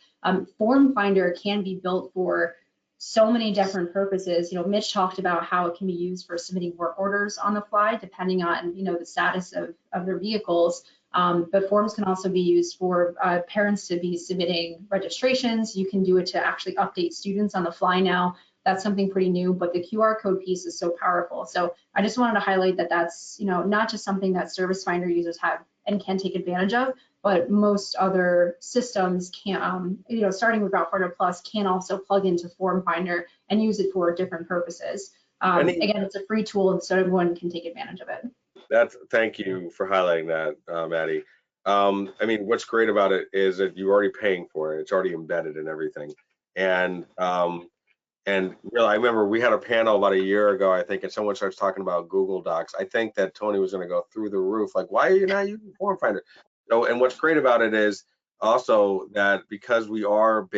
Form Finder can be built for so many different purposes. Mitch talked about how it can be used for submitting work orders on the fly, depending on the status of their vehicles. But forms can also be used for parents to be submitting registrations. You can do it to actually update students on the fly now. That's something pretty new, but the QR code piece is so powerful. So I just wanted to highlight that that's, you know, not just something that ServiceFinder users have and can take advantage of, but most other systems can, you know, starting with RouteFinder Plus, can also plug into FormFinder and use it for different purposes. Again, it's a free tool, and so everyone can take advantage of it. Thank you for highlighting that, Maddie. I mean, what's great about it is that you're already paying for it. It's already embedded in everything. And really, I remember we had a panel about a year ago, I think, and someone starts talking about Google Docs. I think that Tony was going to go through the roof, like, why are you not using FormFinder? So, and what's great about it is also that because we are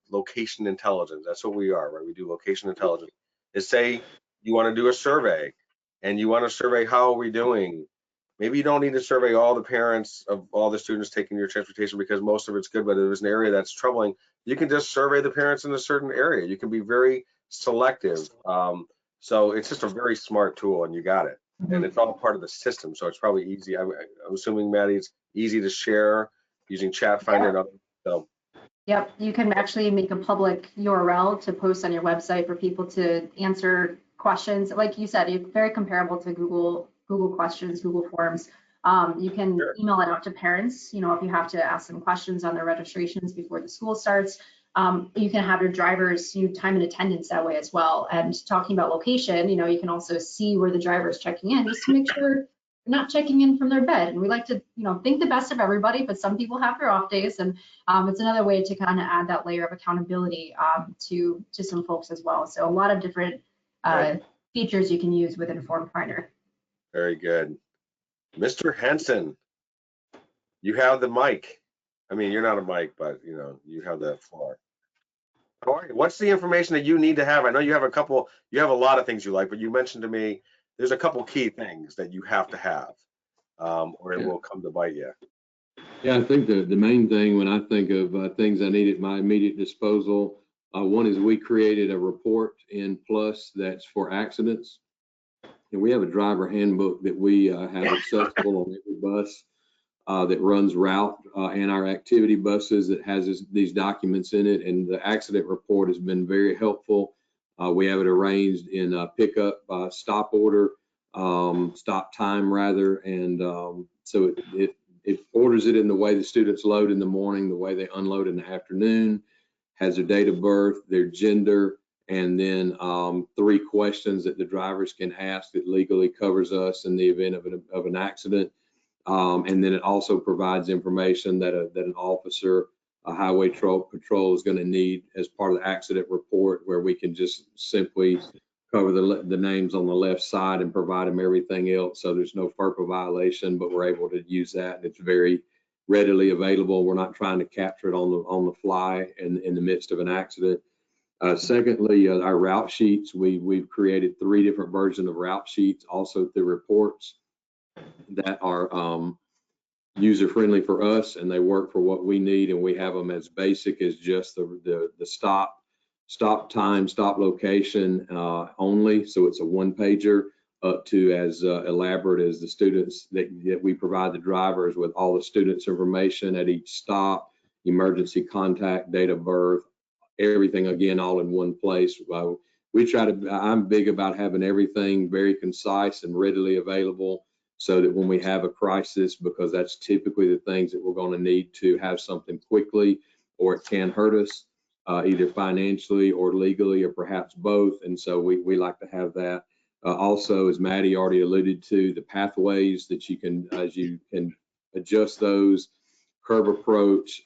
location intelligence. That's what we are, right? We do location intelligence. Is say you want to do a survey, and you want to survey how are we doing. Maybe you don't need to survey all the parents of all the students taking your transportation because most of it's good, but if there's an area that's troubling, you can just survey the parents in a certain area. You can be very selective. So it's just a very smart tool, and you got it. And it's all part of the system, so it's probably easy. I'm assuming, Maddie, it's easy to share using Chat Finder and others. So. Yep, you can actually make a public URL to post on your website for people to answer questions. Like you said, it's very comparable to Google questions, Google Forms. You can email it out to parents, you know, if you have to ask them questions on their registrations before the school starts. You can have your drivers time and attendance that way as well. And talking about location, you know, you can also see where the driver is checking in just to make sure they're not checking in from their bed. And we like to, you know, think the best of everybody, but some people have their off days, and it's another way to kind of add that layer of accountability to some folks as well. So a lot of different features you can use within FormFinder. Very good. Mr. Henson, you have the mic. I mean, you're not a mic, but you know, you have the floor. How are you? What's the information that you need to have? I know you have a lot of things you like, but you mentioned to me there's a couple key things that you have to have, or it will come to bite you. Yeah, I think the main thing when I think of things I need at my immediate disposal, one is we created a report in Plus that's for accidents. And we have a driver handbook that we have accessible on every bus that runs route and our activity buses that has these documents in it. And the accident report has been very helpful. We have it arranged in pickup, stop order, stop time rather. And so it orders it in the way the students load in the morning, the way they unload in the afternoon, has their date of birth, their gender, and then 3 questions that the drivers can ask that legally covers us in the event of an accident. And then it also provides information that an officer, a highway patrol is going to need as part of the accident report, where we can just simply cover the names on the left side and provide them everything else. So there's no FERPA violation, but we're able to use that, and it's very readily available. We're not trying to capture it on the fly in the midst of an accident. Secondly, our route sheets, we've created 3 different versions of route sheets, also through reports that are user-friendly for us, and they work for what we need, and we have them as basic as just the stop time, stop location only. So it's a 1-pager up to as elaborate as the students that we provide the drivers with all the students' information at each stop, emergency contact, date of birth, everything again all in one place. I'm big about having everything very concise and readily available, so that when we have a crisis, because that's typically the things that we're going to need to have something quickly, or it can hurt us either financially or legally, or perhaps both. And so we like to have that. Also, as Maddie already alluded to, the pathways that you can adjust those, curb approach,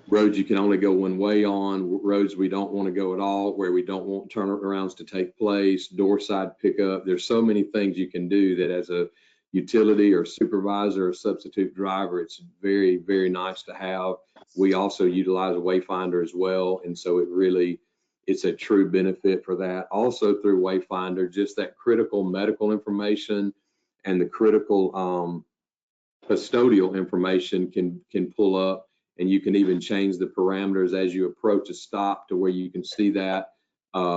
roads you can only go one way on, roads we don't want to go at all, where we don't want turnarounds to take place, door side pickup. There's so many things you can do that as a utility or supervisor or substitute driver, it's very, very nice to have. We also utilize a Wayfinder as well, and so it's a true benefit for that. Also through Wayfinder, just that critical medical information and the critical custodial information can pull up. And you can even change the parameters as you approach a stop to where you can see that.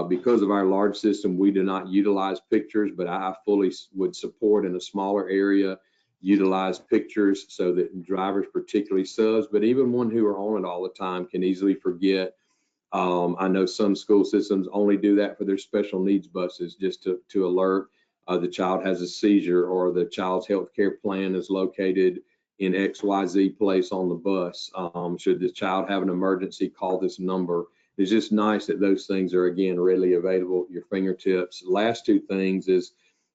Because of our large system, we do not utilize pictures, but I fully would support in a smaller area, utilize pictures so that drivers, particularly subs, but even one who are on it all the time, can easily forget I know some school systems only do that for their special needs buses, just to alert the child has a seizure or the child's health care plan is located in XYZ place on the bus. Should the child have an emergency, call this number. It's just nice that those things are, again, readily available at your fingertips. Last two things is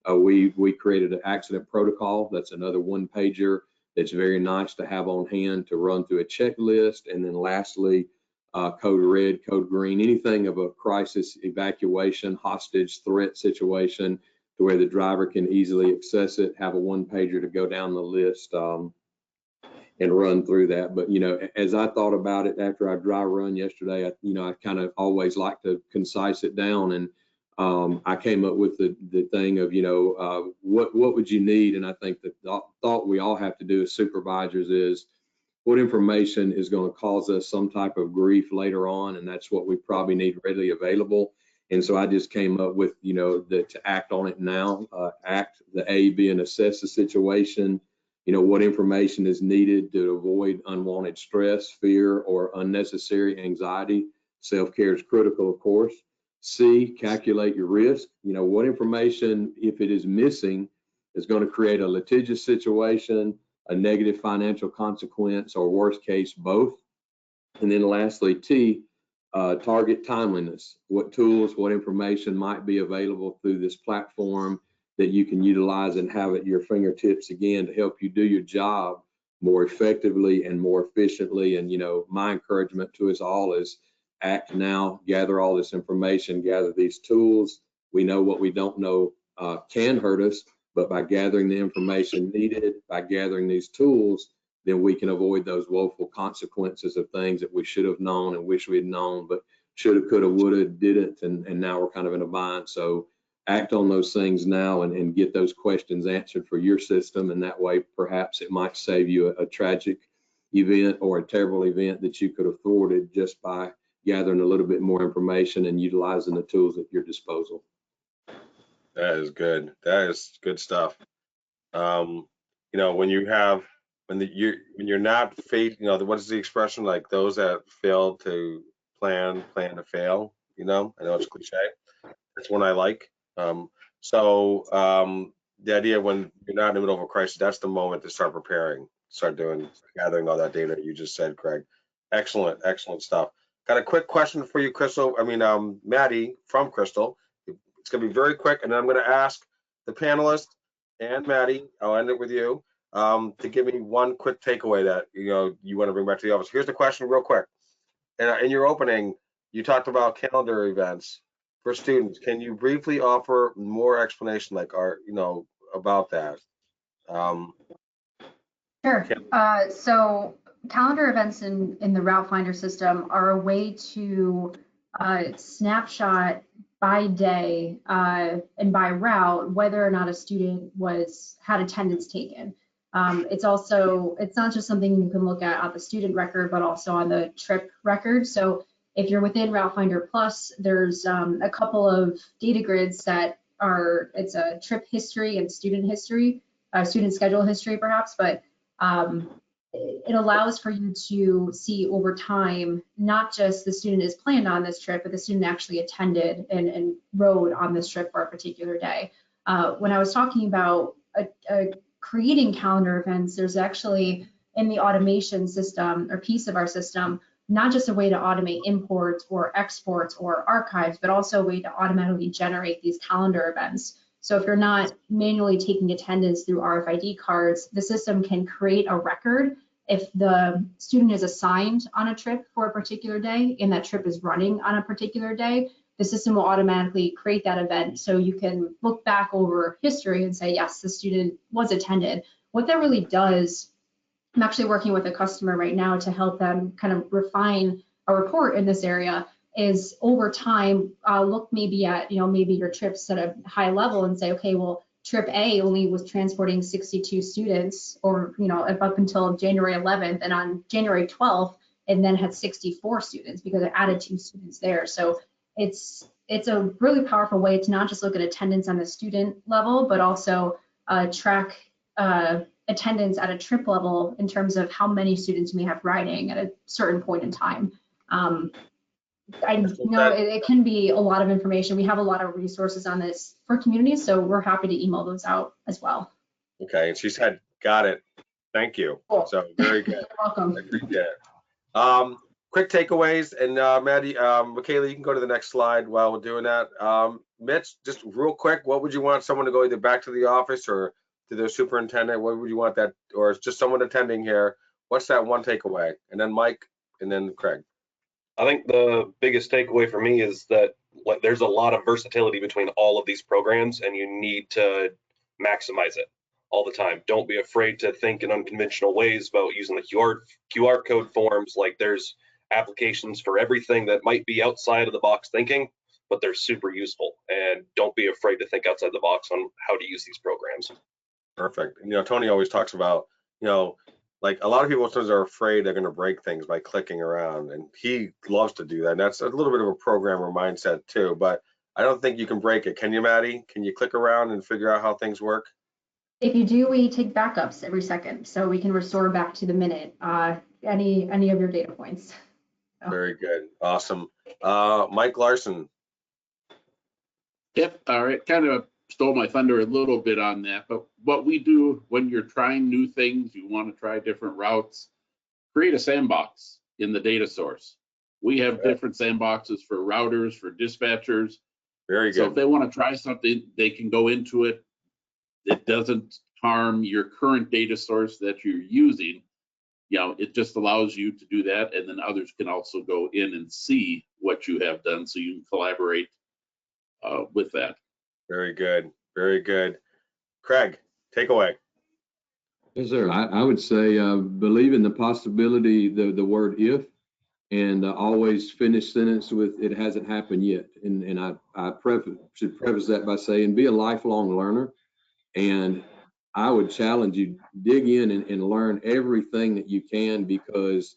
we created an accident protocol. That's another one-pager that's very nice to have on hand to run through a checklist. And then lastly, code red, code green, anything of a crisis, evacuation, hostage, threat situation to where the driver can easily access it, have a one-pager to go down the list and run through that. But, you know, as I thought about it after our dry run yesterday, I kind of always like to concise it down. And I came up with the thing of, what would you need? And I think the thought we all have to do as supervisors is what information is going to cause us some type of grief later on. And that's what we probably need readily available. And so I just came up with, to act on it now, the A being assess the situation, what information is needed to avoid unwanted stress, fear, or unnecessary anxiety. Self-care is critical, of course. C, calculate your risk. What information, if it is missing, is going to create a litigious situation, a negative financial consequence, or worst case, both. And then lastly, T, target timeliness. What tools, what information might be available through this platform that you can utilize and have at your fingertips, again, to help you do your job more effectively and more efficiently. And, my encouragement to us all is act now, gather all this information, gather these tools. We know what we don't know can hurt us, but by gathering the information needed, by gathering these tools, then we can avoid those woeful consequences of things that we should have known and wish we had known, but should have, could have, would have, didn't, and now we're kind of in a bind. So act on those things now and get those questions answered for your system, and that way perhaps it might save you a tragic event or a terrible event that you could have thwarted just by gathering a little bit more information and utilizing the tools at your disposal. That is good. That is good stuff. When you're not what is the expression, like those that fail to plan to fail? I know it's cliche. That's one I like. The idea when you're not in the middle of a crisis, that's the moment to start preparing, gathering all that data you just said, Craig. Excellent stuff. Got a quick question for you, Crystal. Maddie from Crystal. It's gonna be very quick, and then I'm gonna ask the panelists and Maddie, I'll end it with you, to give me one quick takeaway that you want to bring back to the office. Here's the question real quick. In your opening, you talked about calendar events for students. Can you briefly offer more explanation, about that? Sure. So calendar events in the Route Finder system are a way to snapshot by day and by route whether or not a student had attendance taken. It's not just something you can look at the student record, but also on the trip record. So if you're within Route Finder Plus, there's a couple of data grids that it's a trip history and student history, student schedule history perhaps, but it allows for you to see over time, not just the student is planned on this trip, but the student actually attended and rode on this trip for a particular day. When I was talking about creating calendar events, there's actually in the automation system or piece of our system, not just a way to automate imports or exports or archives, but also a way to automatically generate these calendar events. So if you're not manually taking attendance through RFID cards, the system can create a record. If the student is assigned on a trip for a particular day and that trip is running on a particular day, the system will automatically create that event. So you can look back over history and say, yes, the student was attended. What that really does, I'm actually working with a customer right now to help them kind of refine a report in this area, is over time, look maybe at, maybe your trips at a high level and say, okay, well, trip A only was transporting 62 students or, up until January 11th, and on January 12th, and then had 64 students because it added 2 students there. So it's a really powerful way to not just look at attendance on the student level, but also track attendance at a trip level in terms of how many students we have riding at a certain point in time. I know it can be a lot of information. We have a lot of resources on this for communities, so we're happy to email those out as well. Okay, and she said, got it. Thank you. Cool. So very good. You're welcome. I appreciate it. Quick takeaways, and Maddie, Michaela, you can go to the next slide while we're doing that. Mitch, just real quick, what would you want someone to go either back to the office or to their superintendent? What would you want that, or just someone attending here? What's that one takeaway? And then Mike, and then Craig. I think the biggest takeaway for me is that there's a lot of versatility between all of these programs, and you need to maximize it all the time. Don't be afraid to think in unconventional ways about using the QR code forms. Like, there's applications for everything that might be outside of the box thinking, but they're super useful. And don't be afraid to think outside the box on how to use these programs. Perfect. You know, Tony always talks about, you know, like a lot of people sometimes are afraid they're going to break things by clicking around, and he loves to do that. And that's a little bit of a programmer mindset too, but I don't think you can break it. Can you, Maddie? Can you click around and figure out how things work? If you do, we take backups every second, so we can restore back to the minute any of your data points. So. Very good. Awesome. Mike Larson. Yep. All right. Kind of stole my thunder a little bit on that, but what we do when you're trying new things, you want to try different routes, create a sandbox in the data source. We have different sandboxes for routers, for dispatchers. Very good. So if they want to try something, they can go into it. It doesn't harm your current data source that you're using. You know, it just allows you to do that, and then others can also go in and see what you have done, so you can collaborate with that. Very good. Very good. Craig, take away. Yes, sir. I would say believe in the possibility, the word if, and always finish sentence with it hasn't happened yet. And I should preface that by saying be a lifelong learner. And I would challenge you, dig in and learn everything that you can, because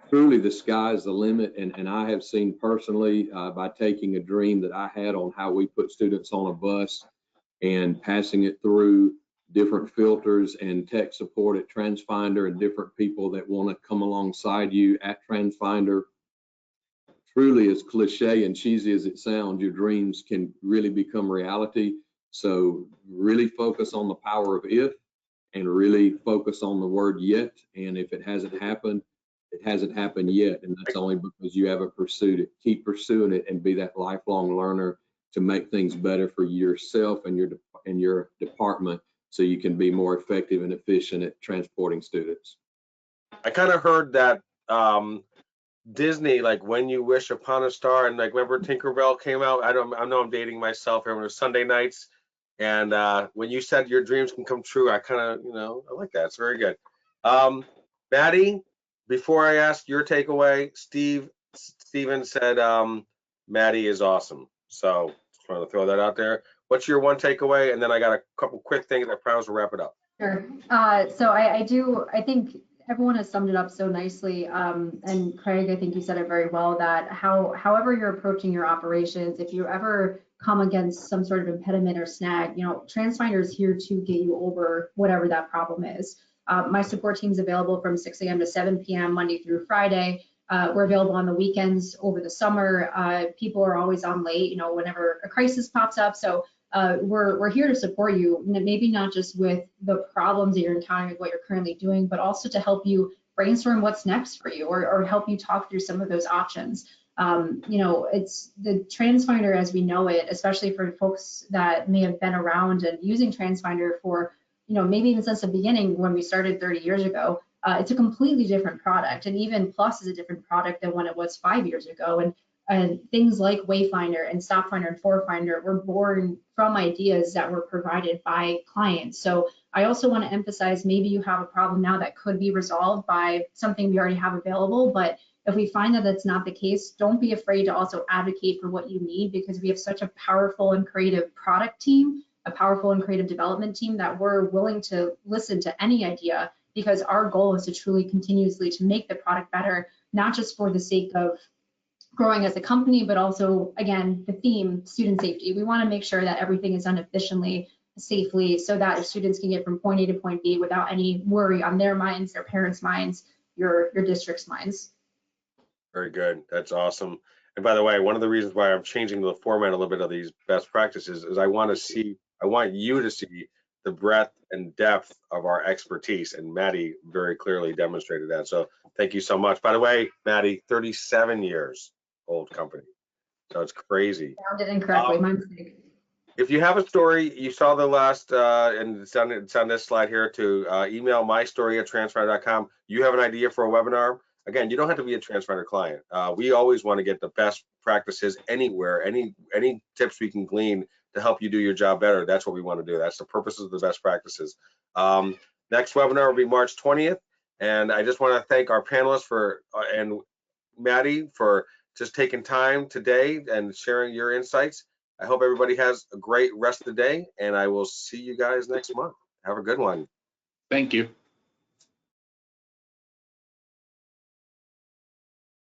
truly the sky's the limit. And I have seen personally by taking a dream that I had on how we put students on a bus and passing it through different filters and tech support at Transfinder and different people that want to come alongside you at Transfinder. Truly, as cliche and cheesy as it sounds, your dreams can really become reality. So really focus on the power of if, and really focus on the word yet. And if it hasn't happened, it hasn't happened yet. And that's only because you haven't pursued it. Keep pursuing it and be that lifelong learner to make things better for yourself and your department, so you can be more effective and efficient at transporting students. I kind of heard that Disney, like When You Wish Upon a Star, and like remember Tinkerbell came out. I know I'm dating myself here. When it was Sunday nights, and when you said your dreams can come true, I kind of, I like that. It's very good. Maddie, before I ask your takeaway, Steven said Maddie is awesome. So just want to throw that out there. What's your one takeaway? And then I got a couple quick things. I promise we'll wrap it up. Sure. So I think everyone has summed it up so nicely. And Craig, I think you said it very well, that however you're approaching your operations, if you ever come against some sort of impediment or snag, Transfinder is here to get you over whatever that problem is. My support team is available from 6 a.m. to 7 p.m. Monday through Friday. We're available on the weekends over the summer. People are always on late, whenever a crisis pops up. So we're here to support you, maybe not just with the problems that you're encountering, what you're currently doing, but also to help you brainstorm what's next for you, or help you talk through some of those options. It's the Transfinder as we know it, especially for folks that may have been around and using Transfinder for, maybe even since the beginning when we started 30 years ago. It's a completely different product, and even Plus is a different product than when it was 5 years ago. And things like Wayfinder and StopFinder and Forefinder were born from ideas that were provided by clients. So I also want to emphasize, maybe you have a problem now that could be resolved by something we already have available, but if we find that that's not the case, don't be afraid to also advocate for what you need, because we have such a powerful and creative product team, a powerful and creative development team, that we're willing to listen to any idea, because our goal is to truly continuously to make the product better, not just for the sake of growing as a company, but also, again, the theme, student safety. We want to make sure that everything is done efficiently, safely, so that students can get from point A to point B without any worry on their minds, their parents' minds, your district's minds. Very good. That's awesome. And by the way, one of the reasons why I'm changing the format a little bit of these best practices is I want you to see the breadth and depth of our expertise, and Maddie very clearly demonstrated that. So thank you so much. By the way, Maddie, 37 years old company. So it's crazy. Sounded incorrectly, my mistake. If you have a story, you saw the last, and it's on this slide here, to email mystory@transfinder.com. You have an idea for a webinar? Again, you don't have to be a Transfinder client. We always want to get the best practices anywhere, any tips we can glean to help you do your job better. That's what we want to do. That's the purpose of the best practices. Next webinar will be March 20th. And I just want to thank our panelists and Maddie for just taking time today and sharing your insights. I hope everybody has a great rest of the day, and I will see you guys next month. Have a good one. Thank you.